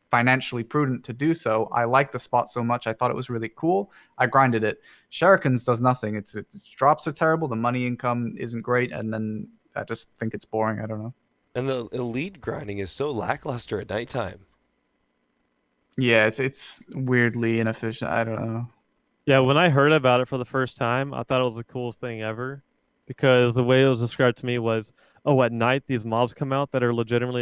financially prudent to do so. I liked the spot so much. I thought it was really cool. I grinded it. Shuriken's does nothing. Its drops are terrible. The money income isn't great. And then I just think it's boring. I don't know. And the elite grinding is so lackluster at nighttime. Yeah, it's weirdly inefficient. I don't know. Yeah, when I heard about it for the first time, I thought it was the coolest thing ever, because the way it was described to me was, oh, at night these mobs come out that are legitimately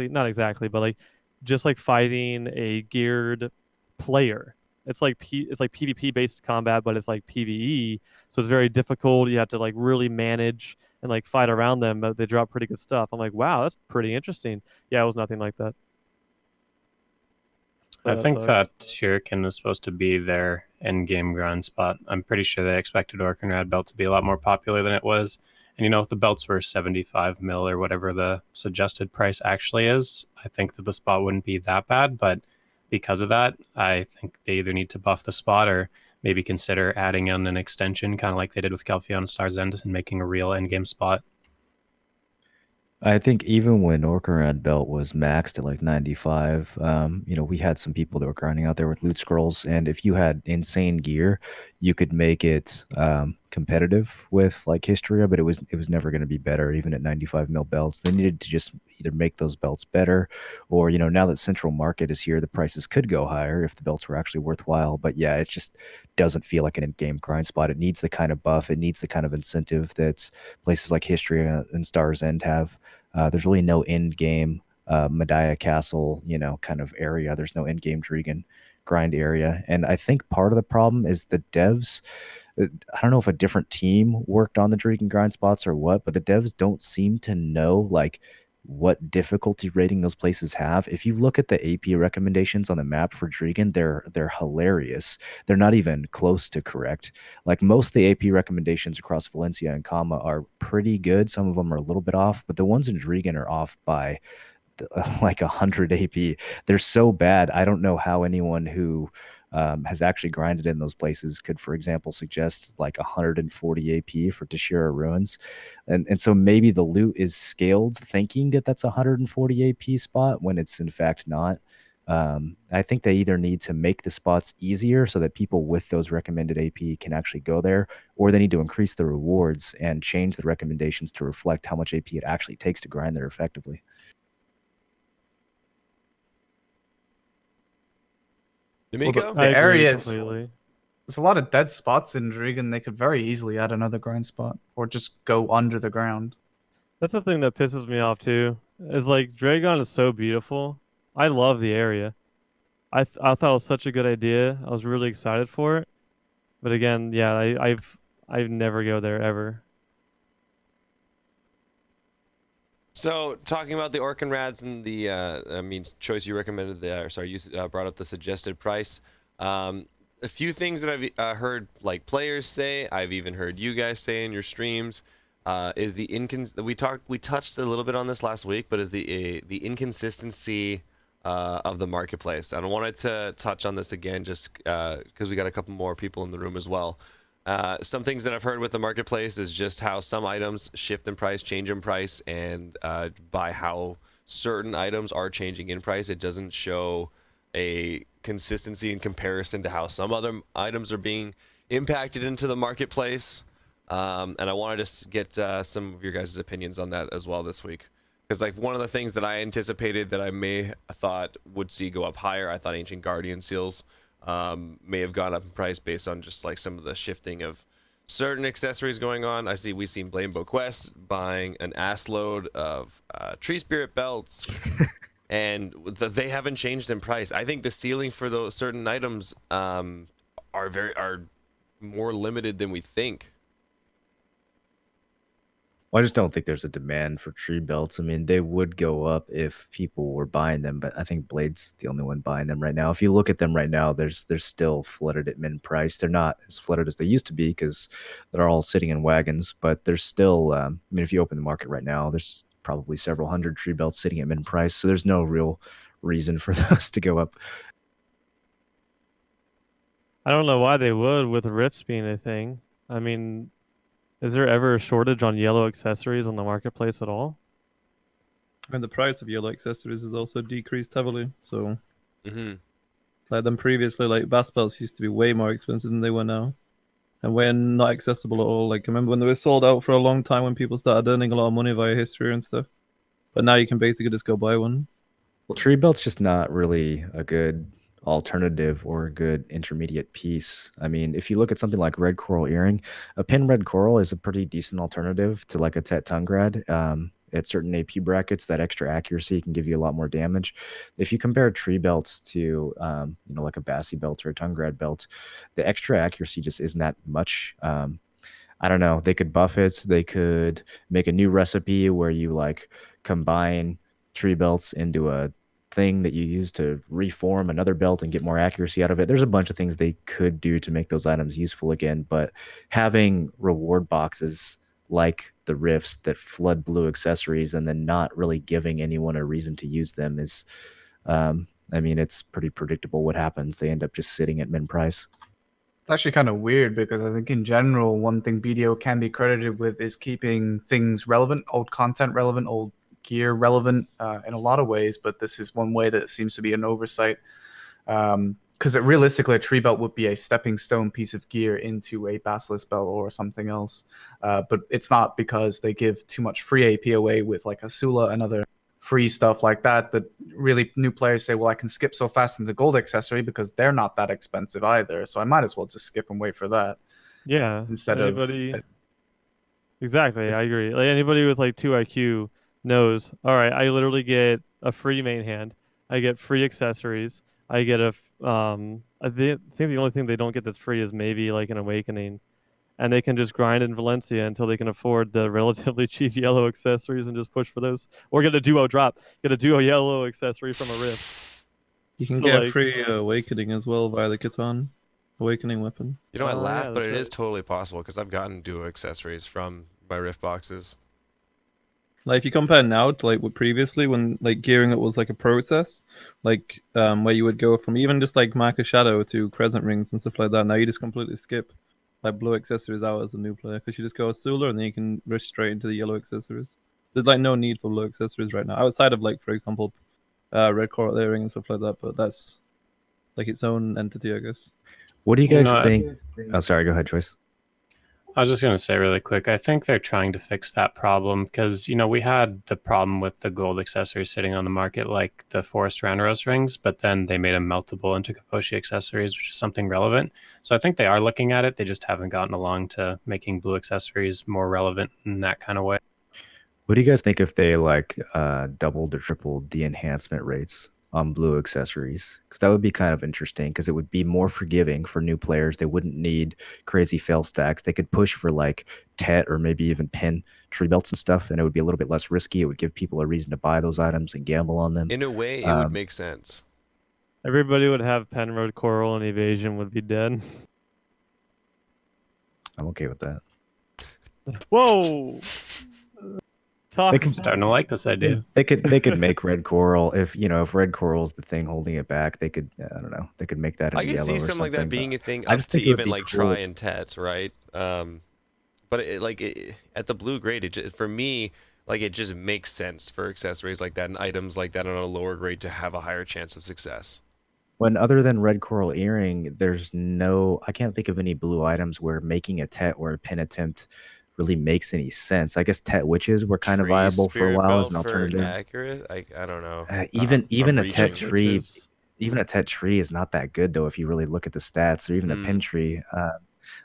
not exactly, but like just like fighting a geared player. It's like PvP based combat, but it's like PvE, so it's very difficult. You have to like really manage and like fight around them, but they drop pretty good stuff. I'm like, wow, that's pretty interesting. Yeah, it was nothing like that. I That think sucks. that Shuriken was supposed to be their end-game grind spot. I'm pretty sure they expected Orc and Rad belt to be a lot more popular than it was. And you know, if the belts were 75 mil or whatever the suggested price actually is, I think that the spot wouldn't be that bad. But because of that, I think they either need to buff the spot or maybe consider adding in an extension, kind of like they did with Calpheon and Star's End, and making a real end-game spot. I think even when Orcarad belt was maxed at like 95, we had some people that were grinding out there with loot scrolls, and if you had insane gear, you could make it competitive with like Historia, but it was never going to be better even at 95 mil belts. They needed to just either make those belts better, or now that Central Market is here, the prices could go higher if the belts were actually worthwhile. But yeah, it just doesn't feel like an in-game grind spot. It needs the kind of buff, it needs the kind of incentive that places like Historia and Star's End have. There's really no end game Medaya Castle, kind of area. There's no end game Dragon grind area. And I think part of the problem is the devs. I don't know if a different team worked on the Dragon grind spots or what, but the devs don't seem to know like what difficulty rating those places have. If you look at the AP recommendations on the map for Dragon, they're hilarious. They're not even close to correct. Like most of the AP recommendations across Valencia and Kama are pretty good. Some of them are a little bit off, but the ones in Dragon are off by like 100 AP. They're so bad. I don't know how anyone who has actually grinded in those places could, for example, suggest like 140 AP for Tashira Ruins. And so maybe the loot is scaled thinking that that's 140 AP spot when it's in fact not. I think they either need to make the spots easier so that people with those recommended AP can actually go there, or they need to increase the rewards and change the recommendations to reflect how much AP it actually takes to grind there effectively. D'Amico? The areas, completely. there's a lot of dead spots in Dragon. They could very easily add another grind spot or just go under the ground. That's the thing that pisses me off too. Is like Dragon is so beautiful. I love the area. I thought it was such a good idea. I was really excited for it. But again, yeah, I've never go there ever. So talking about the Orc and Rads and the choice you recommended there. Sorry, you brought up the suggested price. A few things that I've heard like players say, I've even heard you guys say in your streams, is the we touched a little bit on this last week, but is the inconsistency of the marketplace. And I wanted to touch on this again just because we got a couple more people in the room as well. Some things that I've heard with the marketplace is just how some items shift in price, change in price, and by how certain items are changing in price, it doesn't show a consistency in comparison to how some other items are being impacted into the marketplace. And I wanted to get some of your guys' opinions on that as well this week. Because like one of the things that I anticipated that I thought would see go up higher, I thought Ancient Guardian Seals may have gone up in price based on just like some of the shifting of certain accessories going on. We've seen Blamebo Quest buying an ass load of Tree Spirit belts, and they haven't changed in price. I think the ceiling for those certain items are more limited than we think. Well, I just don't think there's a demand for tree belts. I mean, they would go up if people were buying them, but I think Blade's the only one buying them right now. If you look at them right now, they're still flooded at min price. They're not as flooded as they used to be because they're all sitting in wagons, but there's still, I mean, if you open the market right now, there's probably several hundred tree belts sitting at min price, so there's no real reason for those to go up. I don't know why they would with rifts being a thing. I mean, is there ever a shortage on yellow accessories on the marketplace at all? And the price of yellow accessories has also decreased heavily. So, Mm-hmm. like them previously, like bass belts used to be way more expensive than they were now, and were not accessible at all. Like I remember when they were sold out for a long time when people started earning a lot of money via history and stuff. But now you can basically just go buy one. Well, tree belt's just not really a good alternative or a good intermediate piece. I mean, if you look at something like red coral earring, a pin red coral is a pretty decent alternative to like a Tet Tungrad. At certain AP brackets, that extra accuracy can give you a lot more damage. If you compare tree belts to, like a Bassi belt or a Tungrad belt, the extra accuracy just isn't that much. I don't know. They could buff it. They could make a new recipe where you like combine tree belts into a thing that you use to reform another belt and get more accuracy out of it. There's a bunch of things they could do to make those items useful again, but having reward boxes like the rifts that flood blue accessories and then not really giving anyone a reason to use them is, it's pretty predictable what happens. They end up just sitting at min price. It's actually kind of weird because I think in general, one thing BDO can be credited with is keeping things relevant, old content relevant, old gear relevant in a lot of ways. But this is one way that seems to be an oversight because realistically, a tree belt would be a stepping stone piece of gear into a Basilisk belt or something else. But it's not because they give too much free AP away with like a Sula and other free stuff like that really new players say, well, I can skip so fast into the gold accessory because they're not that expensive either, so I might as well just skip and wait for that. Yeah, instead exactly. I agree. Like anybody with like 2 IQ knows, all right, I literally get a free main hand, I get free accessories, I get I think the only thing they don't get that's free is maybe like an awakening, and they can just grind in Valencia until they can afford the relatively cheap yellow accessories and just push for those. Or get a duo drop. Get a duo yellow accessory from a rift. You can get a free awakening as well via the Catan awakening weapon. You know, I laugh, yeah, but it right. is totally possible because I've gotten duo accessories from my rift boxes. Like if you compare now to like what previously when like gearing it was like a process, like where you would go from even just like Mark of Shadow to Crescent Rings and stuff like that. Now you just completely skip like blue accessories out as a new player because you just go Sula and then you can rush straight into the yellow accessories. There's like no need for blue accessories right now outside of like, for example, red coral earring and stuff like that, but that's like its own entity, I guess. What do you guys think? Oh, sorry, go ahead, Choice. I was just going to say really quick, I think they're trying to fix that problem because, we had the problem with the gold accessories sitting on the market like the Forest Ranaros rings, but then they made them meltable into Kaposhi accessories, which is something relevant. So I think they are looking at it. They just haven't gotten along to making blue accessories more relevant in that kind of way. What do you guys think if they doubled or tripled the enhancement rates on blue accessories? Because that would be kind of interesting because it would be more forgiving for new players. They wouldn't need crazy fail stacks. They could push for like Tet or maybe even pin tree belts and stuff, and it would be a little bit less risky. It would give people a reason to buy those items and gamble on them. In a way, it would make sense. Everybody would have Penroad Coral and Evasion would be dead. I'm okay with that. Whoa! talk. I'm starting to like this idea. They could make red coral if red coral's the thing holding it back. They could I don't know. They could make that in I can yellow see or something like that something, being but a thing I up just to think it would even be like cool. try and tet, right? But at the blue grade, for me, like it just makes sense for accessories like that and items like that on a lower grade to have a higher chance of success. When other than red coral earring, I can't think of any blue items where making a tet or a pin attempt really makes any sense. I guess tet witches were kind of Tree viable for a spirit while as belt an for alternative. accurate. I don't know. Even I'm a tet reaching. tree, Witches. even a tet tree is not that good though if you really look at the stats, or even a Hmm. pin tree.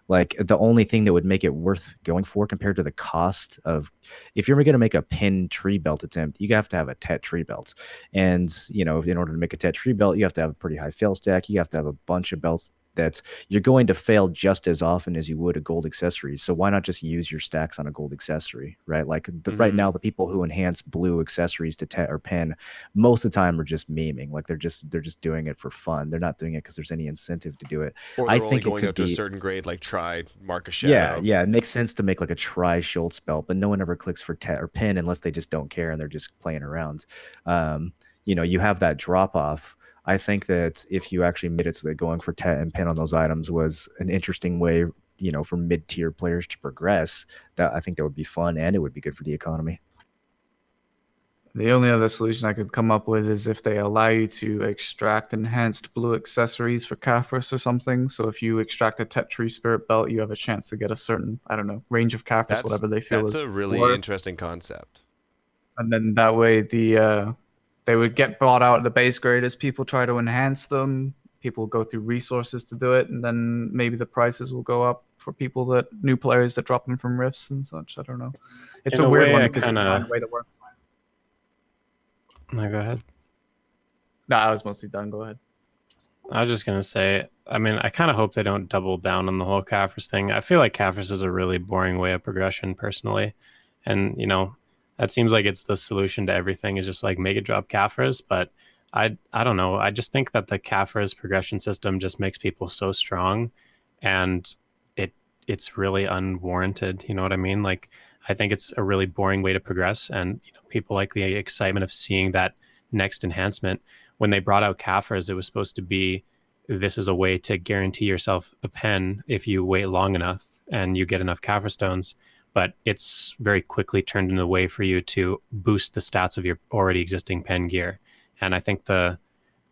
Like the only thing that would make it worth going for compared to the cost of, if you're going to make a pin tree belt attempt, you have to have a tet tree belt. And, in order to make a tet tree belt, you have to have a pretty high fail stack. You have to have a bunch of belts that you're going to fail just as often as you would a gold accessory. So why not just use your stacks on a gold accessory, right? Like right now, the people who enhance blue accessories to tet or pin, most of the time are just memeing. Like they're just doing it for fun. They're not doing it because there's any incentive to do it. Or I they're only think it going could up to a be. certain grade, like try mark a Yeah, shadow. yeah, it makes sense to make like a try Schultz belt, but no one ever clicks for tet or pin unless they just don't care and they're just playing around. You have that drop off. I think that if you actually made it so that going for tet and pin on those items was an interesting way, for mid-tier players to progress, that I think that would be fun and it would be good for the economy. The only other solution I could come up with is if they allow you to extract enhanced blue accessories for Caphras or something. So if you extract a Tetri Spirit Belt, you have a chance to get a certain, I don't know, range of Caphras, whatever they feel That's is a really worth. interesting concept. And then that way they would get bought out at the base grade as people try to enhance them. People go through resources to do it, and then maybe the prices will go up for new players that drop them from rifts and such. I don't know. It's In a a weird way, one I because you kinda- find a way that works. No, go ahead. No, I was mostly done. Go ahead. I was just gonna say, I mean, I kind of hope they don't double down on the whole Caphras thing. I feel like Caphras is a really boring way of progression, personally, and that seems like it's the solution to everything is just like make it drop Caphras. But I don't know. I just think that the Caphras progression system just makes people so strong, and it's really unwarranted. You know what I mean? Like I think it's a really boring way to progress, and people like the excitement of seeing that next enhancement. When they brought out Caphras, it was supposed to be this is a way to guarantee yourself a pen if you wait long enough and you get enough Caphras stones. But it's very quickly turned into a way for you to boost the stats of your already existing pen gear. And I think the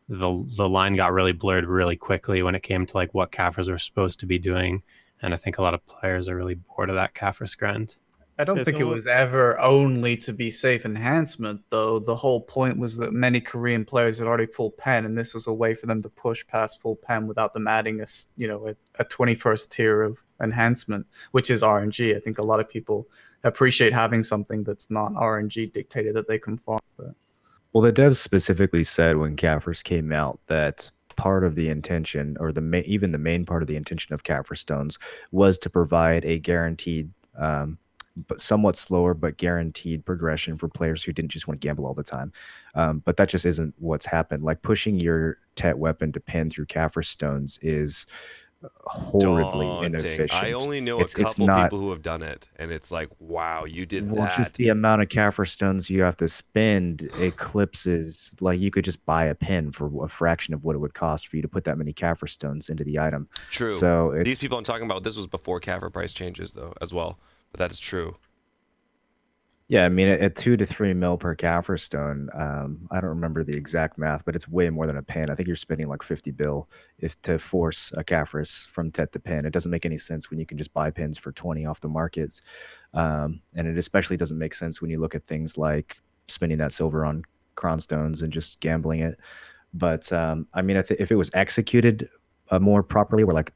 line got really blurred really quickly when it came to like what Caphras were supposed to be doing. And I think a lot of players are really bored of that Caphras grind. I don't It's think it was ever only to be safe enhancement, though. The whole point was that many Korean players had already full pen, and this was a way for them to push past full pen without them adding a 21st tier of enhancement, which is RNG. I think a lot of people appreciate having something that's not RNG dictated that they can farm. But Well, the devs specifically said when Caphras came out that part of the intention, or even the main part of the intention of Caphras stones, was to provide a guaranteed, but somewhat slower but guaranteed progression for players who didn't just want to gamble all the time. But that just isn't what's happened. Like pushing your Tet weapon to pin through Caphras stones is horribly Daunting. inefficient. I only know It's a couple not. people who have done it, and it's like, wow, you did Well, that. just the amount of Caphras stones you have to spend eclipses. Like you could just buy a pin for a fraction of what it would cost for you to put that many Caphras stones into the item. True. So These people I'm talking about, this was before Caphras price changes, though, as well. But that is true. Yeah, I mean, at 2 to 3 mil per Caphras stone, I don't remember the exact math, but it's way more than a pin. I think you're spending like 50 bill to force a Caphras from Tet to pin. It doesn't make any sense when you can just buy pins for 20 off the markets. And it especially doesn't make sense when you look at things like spending that silver on Cron stones and just gambling it. But I mean, if it was executed more properly, where like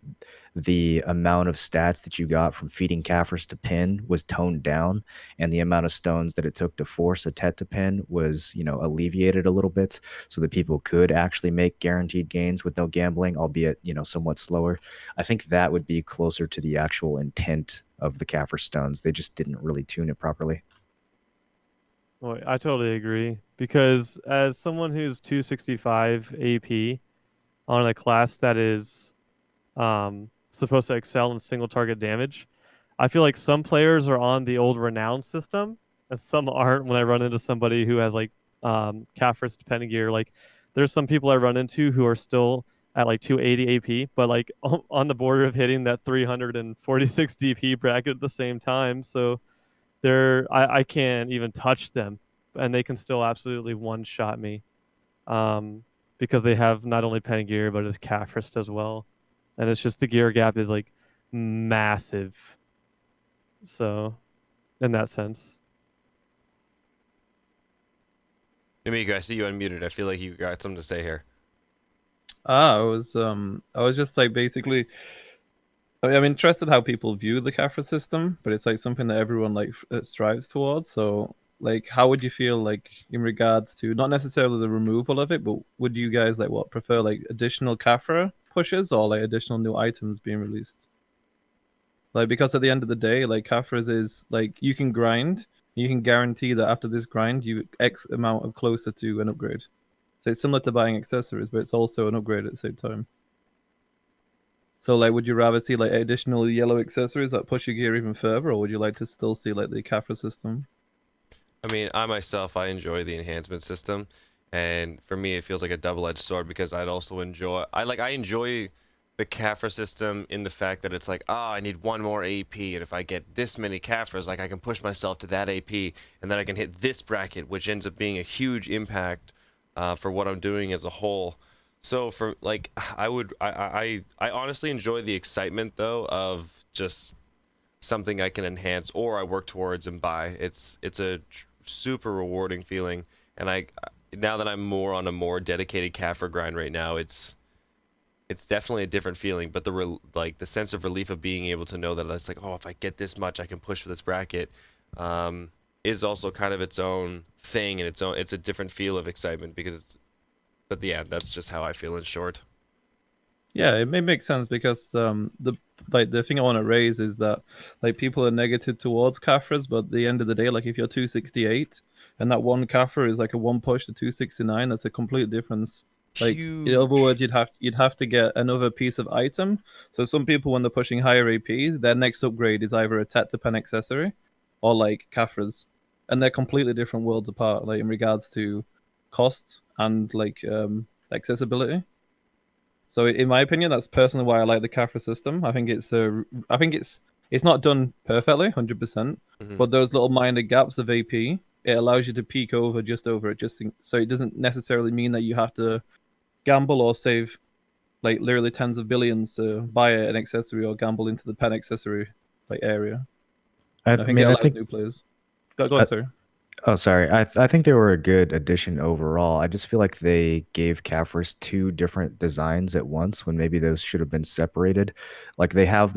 the amount of stats that you got from feeding Caphras to pin was toned down, and the amount of stones that it took to force a Tet to pin was, alleviated a little bit, so that people could actually make guaranteed gains with no gambling, albeit, somewhat slower. I think that would be closer to the actual intent of the Caphras stones. They just didn't really tune it properly. Well, I totally agree, because as someone who's 265 AP on a class that is supposed to excel in single target damage, I feel like some players are on the old renown system and some aren't. When I run into somebody who has like Caphras pen gear, like there's some people I run into who are still at like 280 AP, but like on the border of hitting that 346 DP bracket at the same time. So I can't even touch them, and they can still absolutely one shot me, because they have not only pen gear but it's Caphras as well, and it's just the gear gap is like massive. So, in that sense. Amigo, I see you unmuted. I feel like you got something to say here. I was just like basically. I'm interested how people view the Caphra system, but it's like something that everyone like strives towards. So, like, how would you feel like in regards to not necessarily the removal of it, but would you guys like prefer like additional Caphra pushes or like additional new items being released? Like, because at the end of the day, like Caphras is like you can grind, you can guarantee that after this grind, you X amount of closer to an upgrade. So it's similar to buying accessories, but it's also an upgrade at the same time. So, like, would you rather see like additional yellow accessories that push your gear even further, or would you like to still see like the Caphra system? I mean, I myself, I enjoy the enhancement system, and for me, it feels like a double-edged sword because I'd also enjoy. I enjoy the Caphra system in the fact that it's like, I need one more AP, and if I get this many Caphras, like I can push myself to that AP, and then I can hit this bracket, which ends up being a huge impact for what I'm doing as a whole. So for like, I honestly enjoy the excitement though of just something I can enhance or I work towards and buy. It's a super rewarding feeling, and now that I'm more on a more dedicated Caphra grind right now, it's definitely a different feeling. But the sense of relief of being able to know that it's like, if I get this much, I can push for this bracket, is also kind of its own thing, and it's a different feel of excitement because But yeah, that's just how I feel in short. Yeah, it may make sense because the thing I want to raise is that like people are negative towards Caphras, but at the end of the day, like if you're 268 and that one Caphra is like a one push to 269, that's a complete difference. Like in other words, you'd have to get another piece of item. So some people, when they're pushing higher AP, their next upgrade is either a Tet to Pen accessory or like Caphras, and they're completely different worlds apart, like in regards to cost and like accessibility. So in my opinion, that's personally why I like the Caphra system. I think it's not done perfectly, 100%, but those little minor gaps of AP, it allows you to peek over just over it, so it doesn't necessarily mean that you have to gamble or save like literally tens of billions to buy an accessory or gamble into the pen accessory like area. I think it allows new players. Go on, sir. Oh, sorry. I think they were a good addition overall. I just feel like they gave Caphras two different designs at once when maybe those should have been separated. Like they have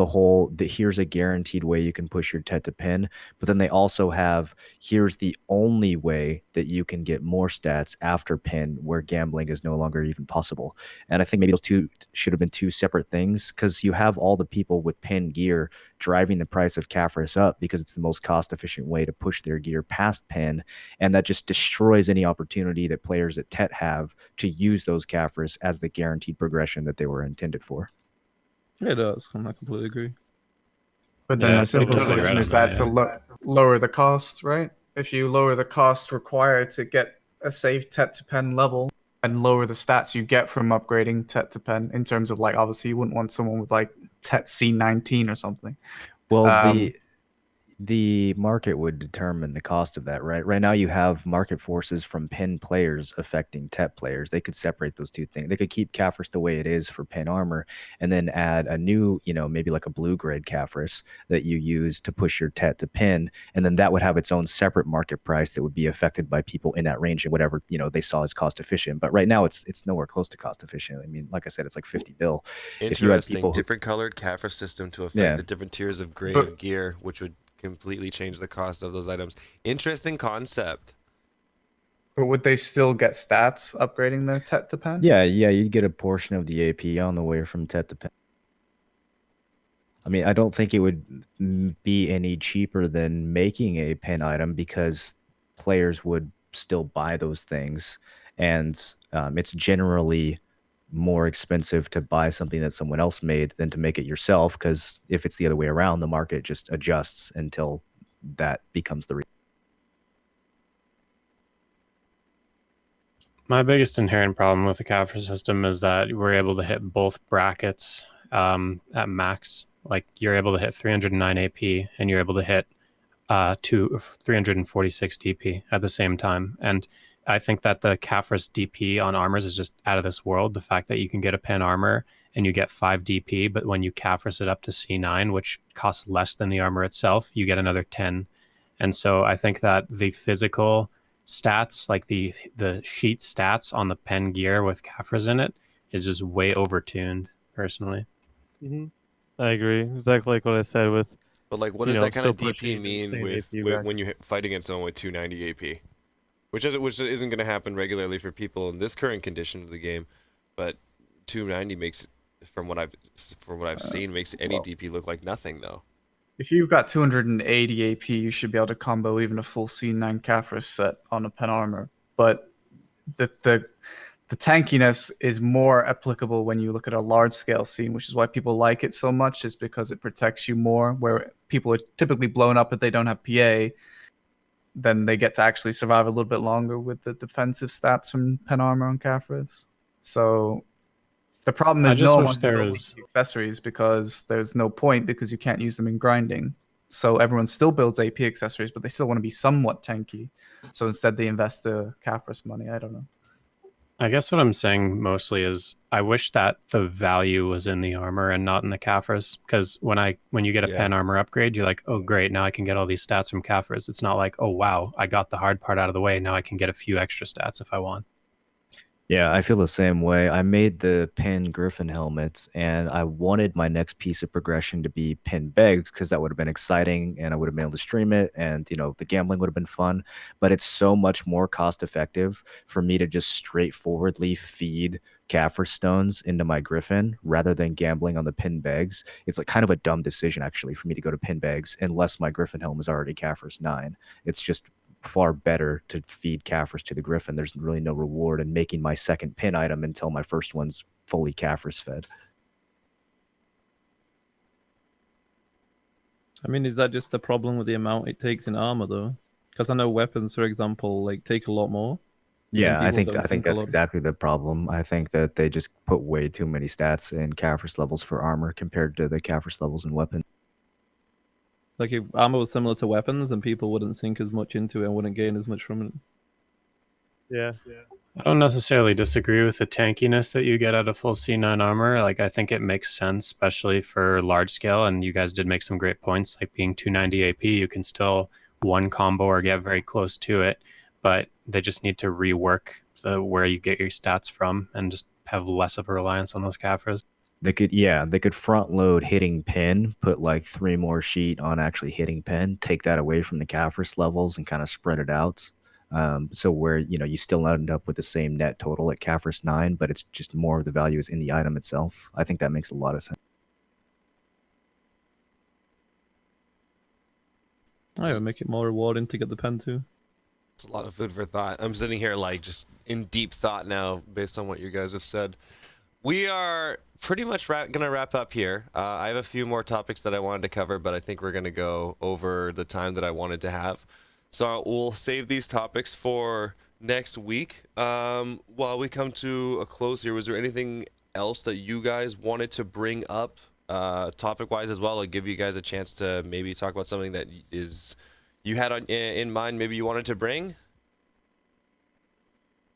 here's a guaranteed way you can push your Tet to Pin, but then they also have here's the only way that you can get more stats after Pin where gambling is no longer even possible. And I think maybe those two should have been two separate things because you have all the people with Pin gear driving the price of Caphras up because it's the most cost-efficient way to push their gear past Pen, and that just destroys any opportunity that players at Tet have to use those Caphras as the guaranteed progression that they were intended for. Yeah, it does. I completely agree. But then the simple solution is that to lower the cost, right? If you lower the cost required to get a safe Tet to Pen level and lower the stats you get from upgrading Tet to Pen, in terms of like, obviously you wouldn't want someone with like Tet C19 or something. Well, the market would determine the cost of that, right? Right now you have market forces from Pen players affecting Tet players. They could separate those two things. They could keep Caphras the way it is for Pen armor and then add a new, maybe like a blue grade Caphras that you use to push your Tet to Pen, and then that would have its own separate market price that would be affected by people in that range and whatever, they saw as cost efficient. But right now it's nowhere close to cost efficient. I mean, like I said, it's like 50 bill. Interesting. If you had people different colored Caphras system to affect the different tiers of grade of gear, which would completely change the cost of those items. Interesting concept. But would they still get stats upgrading their Tet to Pen? Yeah, you'd get a portion of the AP on the way from Tet to Pen. I mean, I don't think it would be any cheaper than making a Pen item because players would still buy those things, and it's generally more expensive to buy something that someone else made than to make it yourself, because if it's the other way around, the market just adjusts until that becomes the My biggest inherent problem with the Kafra system is that we're able to hit both brackets at max. Like you're able to hit 309 AP and you're able to hit 346 DP at the same time. And I think that the Kafra's DP on armors is just out of this world. The fact that you can get a pen armor and you get 5 DP, but when you Kafras it up to C9, which costs less than the armor itself, you get another 10. And so I think that the physical stats, like the sheet stats on the pen gear with Kafras in it, is just way overtuned, personally. I agree. Exactly like what I said with. But like, what does that kind of DP mean with when you fight against someone with 290 AP? Which isn't going to happen regularly for people in this current condition of the game, but 290 makes, from what I've seen, makes any DP look like nothing though. If you've got 280 AP, you should be able to combo even a full C9 Kafra set on a pen armor. But the tankiness is more applicable when you look at a large scale scene, which is why people like it so much, is because it protects you more. Where people are typically blown up if they don't have PA, then they get to actually survive a little bit longer with the defensive stats from pen armor on Kafras. So the problem is no one wants to build accessories because there's no point, because you can't use them in grinding. So everyone still builds AP accessories, but they still want to be somewhat tanky. So instead they invest the Kafras money. I don't know. I guess what I'm saying mostly is I wish that the value was in the armor and not in the Kafras, because when you get a pen armor upgrade, you're like, oh great, now I can get all these stats from Kafras. It's not like, oh wow, I got the hard part out of the way, now I can get a few extra stats if I want. Yeah, I feel the same way. I made the pin Griffin helmets, and I wanted my next piece of progression to be pin Begs, because that would have been exciting, and I would have been able to stream it, and the gambling would have been fun. But it's so much more cost effective for me to just straightforwardly feed Kafra stones into my Griffin rather than gambling on the pin Begs. It's like kind of a dumb decision actually for me to go to pin Begs unless my Griffin helm is already Kafra's 9. It's just far better to feed Kafras to the Griffin. There's really no reward in making my second pin item until my first one's fully Kafras fed. I mean, is that just the problem with the amount it takes in armor, though? Because I know weapons, for example, like take a lot more. Yeah, I think that's exactly the problem. I think that they just put way too many stats in Kafras levels for armor compared to the Kafras levels in weapons. Like if armor was similar to weapons, and people wouldn't sink as much into it and wouldn't gain as much from it. Yeah. I don't necessarily disagree with the tankiness that you get out of full C9 armor. Like I think it makes sense, especially for large scale. And you guys did make some great points, like being 290 AP, you can still one combo or get very close to it. But they just need to rework where you get your stats from and just have less of a reliance on those Kafras. They could front load hitting pin, put like 3 more sheet on actually hitting pin, take that away from the Kafras levels and kind of spread it out. So where, you still end up with the same net total at Kafras 9, but it's just more of the value is in the item itself. I think that makes a lot of sense. I would make it more rewarding to get the pen too. It's a lot of food for thought. I'm sitting here like just in deep thought now based on what you guys have said. We are pretty much going to wrap up here. I have a few more topics that I wanted to cover, but I think we're going to go over the time that I wanted to have. So we'll save these topics for next week. While we come to a close here, was there anything else that you guys wanted to bring up topic-wise as well? I'll give you guys a chance to maybe talk about something that you had in mind, maybe you wanted to bring.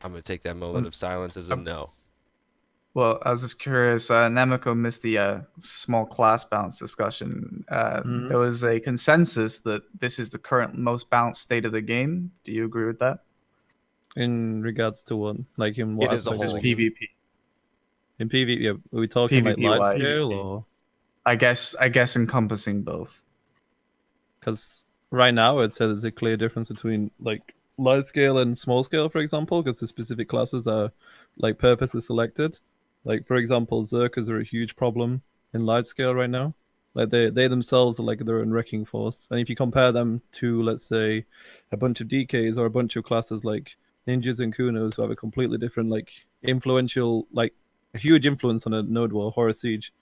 I'm going to take that moment of silence as a no. Well, I was just curious. Namiko missed the small class balance discussion. There was a consensus that this is the current most balanced state of the game. Do you agree with that? In regards to what? Like in what? It is a whole PvP. In PvP, yeah, are we talking like life scale or? I guess encompassing both. Because right now it says there's a clear difference between like large scale and small scale, for example, because the specific classes are like purposely selected. Like for example, Zerkers are a huge problem in large scale right now. Like they themselves are like their own wrecking force. And if you compare them to, let's say, a bunch of DKs or a bunch of classes like ninjas and kunos who have a completely different like influential, like a huge influence on a node war, Horror Siege.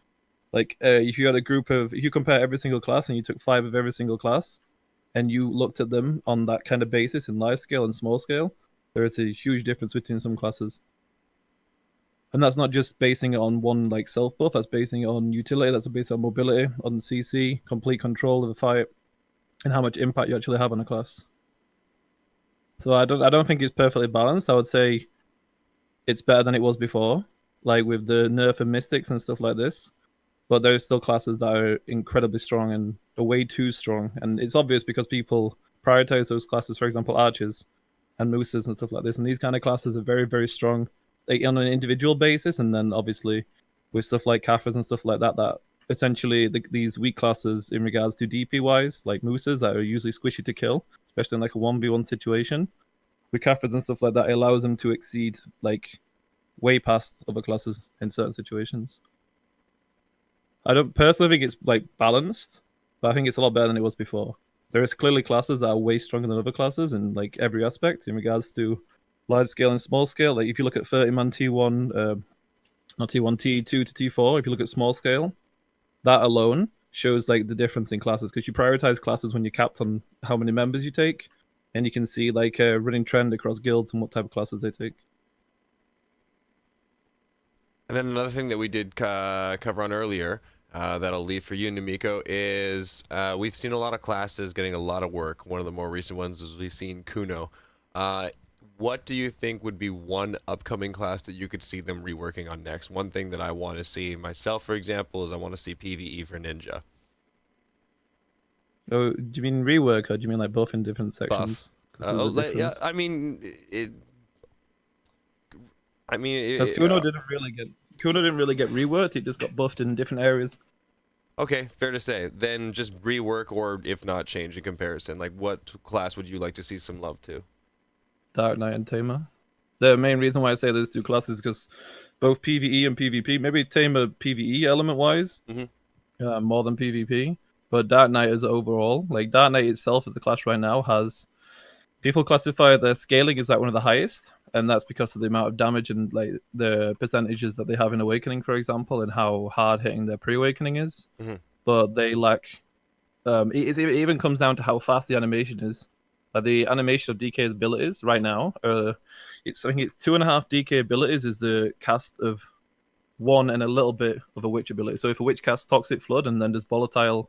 Like if you had a group of, if you compare every single class and you took 5 of every single class and you looked at them on that kind of basis in large scale and small scale, There is a huge difference between some classes. And that's not just basing it on one like self buff, that's basing it on utility, that's based on mobility, on CC, complete control of the fight, and how much impact you actually have on a class. So I don't think it's perfectly balanced. I would say it's better than it was before, like with the nerf and mystics and stuff like this. But there are still classes that are incredibly strong and are way too strong. And it's obvious because people prioritize those classes, for example, archers and mooses and stuff like this. And these kind of classes are very, very strong, like on an individual basis. And then obviously with stuff like Kaffers and stuff like that, that essentially these weak classes in regards to DP wise, like mooses that are usually squishy to kill, especially in like a 1v1 situation. With Kaffers and stuff like that, it allows them to exceed like way past other classes in certain situations. I don't personally think it's like balanced, but I think it's a lot better than it was before. There is clearly classes that are way stronger than other classes in like every aspect in regards to large scale and small scale. Like if you look at 30-man T1, not T1, T2 to T4, if you look at small scale, that alone shows like the difference in classes because you prioritize classes when you're capped on how many members you take, and you can see like a running trend across guilds and what type of classes they take. And then another thing that we did cover on earlier that I'll leave for you, Namiko, is we've seen a lot of classes getting a lot of work. One of the more recent ones is we've seen Kuno. What do you think would be one upcoming class that you could see them reworking on next? One thing that I want to see myself, for example, is I want to see PvE for Ninja. Oh, do you mean rework or do you mean like buff in different sections? Yeah, I mean, because Kuno didn't really get reworked. It just got buffed in different areas. Okay, fair to say. Then just rework, or if not, change in comparison. Like, what class would you like to see some love to? Dark Knight and Tamer. The main reason why I say those two classes is because both PvE and PvP, maybe Tamer PvE element wise, more than PvP, but Dark Knight is overall. Like Dark Knight itself as a class right now has people classify their scaling as like one of the highest, and that's because of the amount of damage and like the percentages that they have in Awakening, for example, and how hard hitting their pre-Awakening is. But they lack. It even comes down to how fast the animation is. Like the animation of DK's abilities right now, I think it's 2.5 DK abilities is the cast of 1 and a little bit of a witch ability. So if a witch casts Toxic Flood and then does Volatile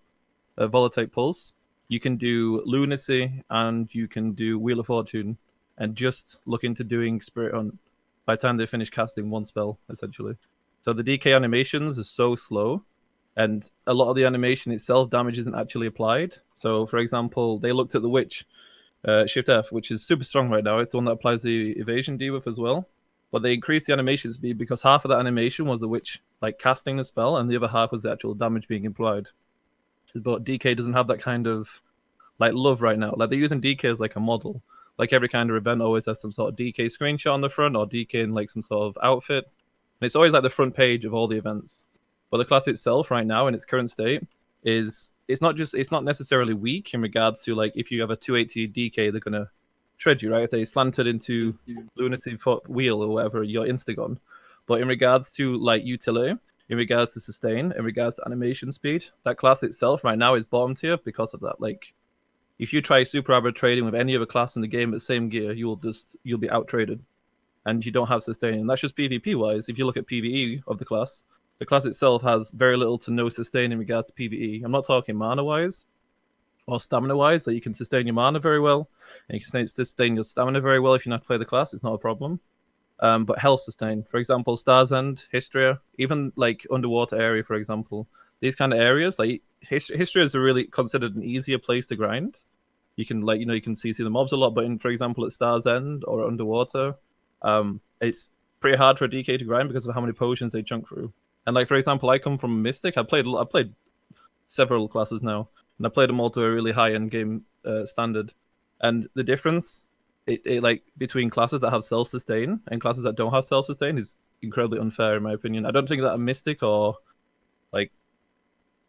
Pulse, you can do Lunacy and you can do Wheel of Fortune and just look into doing Spirit Hunt by the time they finish casting one spell, essentially. So the DK animations are so slow, and a lot of the animation itself, damage isn't actually applied. So, for example, they looked at the Witch, Shift F, which is super strong right now. It's the one that applies the evasion debuff as well. But they increased the animation speed because half of that animation was the Witch like casting the spell, and the other half was the actual damage being applied. But DK doesn't have that kind of like love right now. Like they're using DK as like a model. Like every kind of event always has some sort of DK screenshot on the front or DK in like some sort of outfit. And it's always like the front page of all the events. But the class itself right now in its current state is it's not necessarily weak in regards to like if you have a 280 DK, they're gonna shred you, right? If they slanted into Lunacy Foot Wheel or whatever, you're Instagon. But in regards to like utility, in regards to sustain, in regards to animation speed, that class itself right now is bottom tier because of that. Like if you try super average trading with any other class in the game at the same gear, you'll be out traded, and you don't have sustain. And that's just PvP wise. If you look at PvE of the class itself has very little to no sustain in regards to PvE. I'm not talking mana wise or stamina wise, that you can sustain your mana very well, and you can sustain your stamina very well if you know how to play the class. It's not a problem. But health sustain, for example, Star's End, Hystria, even like Underwater Area, for example, these kind of areas, like Hystria is really considered an easier place to grind. You can you can see the mobs a lot, but for example at Star's End or Underwater, it's pretty hard for a DK to grind because of how many potions they chunk through. And like for example, I come from Mystic. I played several classes now, and I played them all to a really high end game standard. And the difference, it like between classes that have self sustain and classes that don't have self sustain is incredibly unfair in my opinion. I don't think that a Mystic or like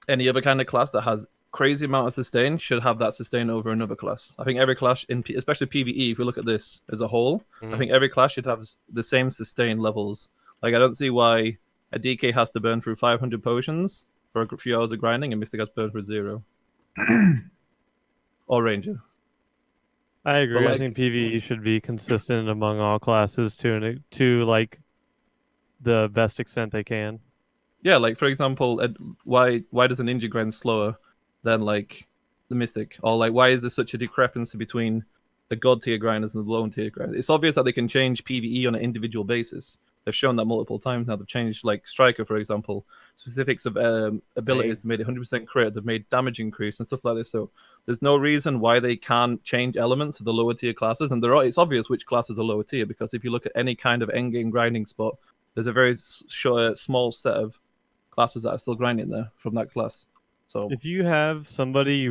any other kind of class that has crazy amount of sustain should have that sustain over another class. I think every class, especially PvE, if we look at this as a whole, I think every class should have the same sustain levels. Like I don't see why a DK has to burn through 500 potions for a few hours of grinding, and Mystic has to burn for 0. Or Ranger. I agree. I like- think PvE should be consistent among all classes to like the best extent they can. Yeah, like for example, why does a ninja grind slower than like the mystic, or like why is there such a discrepancy between the god tier grinders and the low tier grinders? It's obvious that they can change PvE on an individual basis. They've shown that multiple times now. They've changed like Striker, for example, specifics of abilities. They made 100% crit. They've made damage increase and stuff like this. So there's no reason why they can't change elements of the lower tier classes. And it's obvious which classes are lower tier, because if you look at any kind of endgame grinding spot, there's a very small set of classes that are still grinding there from that class. So If you have somebody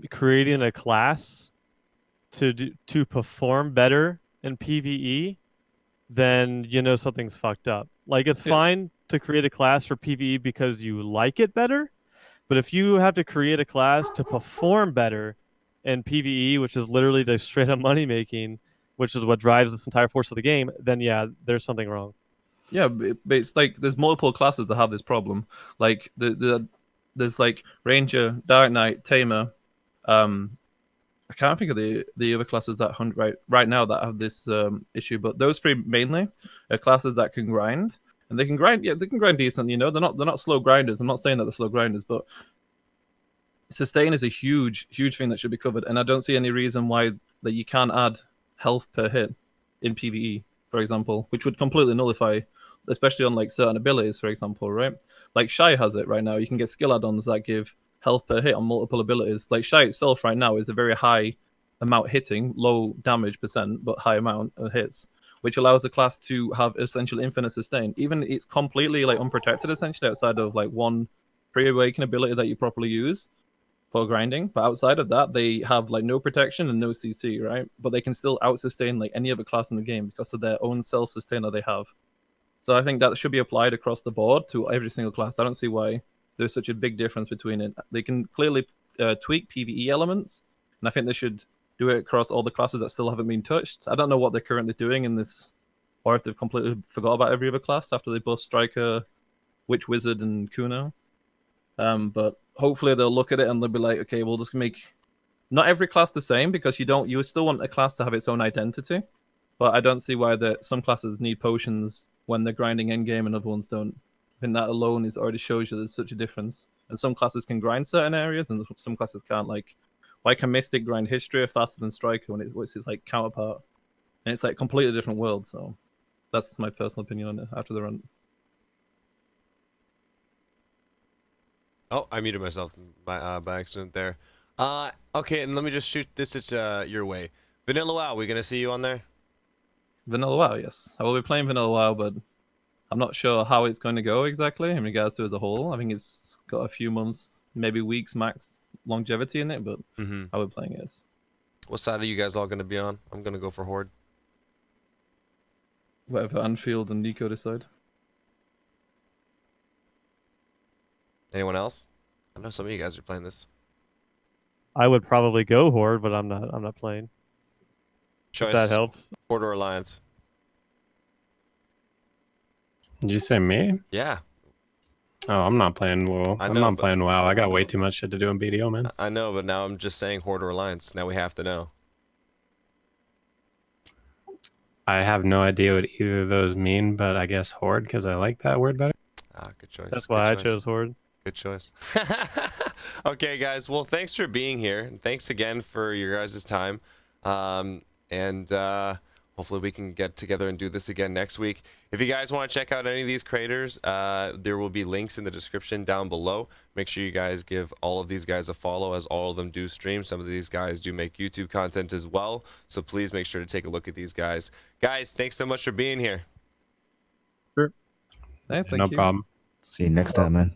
creating a class to perform better in PvE, then you know something's fucked up. Like, it's fine to create a class for PvE because you like it better, but if you have to create a class to perform better in PvE, which is literally the straight up money making, which is what drives this entire force of the game, then yeah, there's something wrong. yeah, but it's like there's multiple classes that have this problem. Like there's like Ranger, Dark Knight, Tamer. I can't think of the other classes that hunt right now that have this issue, but those three mainly are classes that can grind, and they can grind. Yeah, they can grind decent. You know, they're not slow grinders. I'm not saying that they're slow grinders, but sustain is a huge thing that should be covered, and I don't see any reason why that you can't add health per hit in PvE, for example, which would completely nullify, especially on like certain abilities, for example, right? Like Shy has it right now. You can get skill add-ons that give health per hit on multiple abilities. Like Shy itself right now is a very high amount hitting, low damage percent, but high amount of hits, which allows the class to have essentially infinite sustain. Even it's completely like unprotected essentially outside of like one pre-awaken ability that you properly use for grinding. But outside of that, they have like no protection and no CC, right? But they can still out-sustain like any other class in the game because of their own self-sustain that they have. So I think that should be applied across the board to every single class. I don't see why there's such a big difference between it. They can clearly tweak PvE elements, and I think they should do it across all the classes that still haven't been touched. I don't know what they're currently doing in this, or if they've completely forgot about every other class after they buff Striker, Witch Wizard, and Kuno. But hopefully they'll look at it and they'll be like, okay, we'll just make not every class the same, because you still want a class to have its own identity. But I don't see why some classes need potions when they're grinding endgame and other ones don't. I think that alone already shows you there's such a difference. And some classes can grind certain areas, and some classes can't. Like, why can Mystic grind History faster than Striker when it's his like counterpart? And it's like completely different world. So that's my personal opinion on it after the run. Oh, I muted myself by accident there. Okay, and let me just shoot this at your way. Vanilla WoW, we gonna see you on there? Vanilla WoW, yes. I will be playing Vanilla WoW, but I'm not sure how it's going to go exactly in regards to as a whole. I think it's got a few months, maybe weeks max longevity in it, but I will be playing it. What side are you guys all gonna be on? I'm gonna go for Horde. Whatever Anfield and Nico decide. Anyone else? I know some of you guys are playing this. I would probably go Horde, but I'm not playing. Choice. If that helps. Horde or Alliance? Did you say me? Yeah. Oh, I'm not playing WoW. I I'm know, not but- playing WoW. I got way too much shit to do in BDO, man. I know, but now I'm just saying Horde or Alliance. Now we have to know. I have no idea what either of those mean, but I guess Horde, because I like that word better. Good choice. That's good why I choice. chose Horde. Good choice. Okay, guys. Well, thanks for being here. And thanks again for your guys' time. Hopefully we can get together and do this again next week. If you guys want to check out any of these creators, there will be links in the description down below. Make sure you guys give all of these guys a follow, as all of them do stream. Some of these guys do make YouTube content as well. So please make sure to take a look at these guys. Guys, thanks so much for being here. Hey, thank No you. problem. See you next time, man.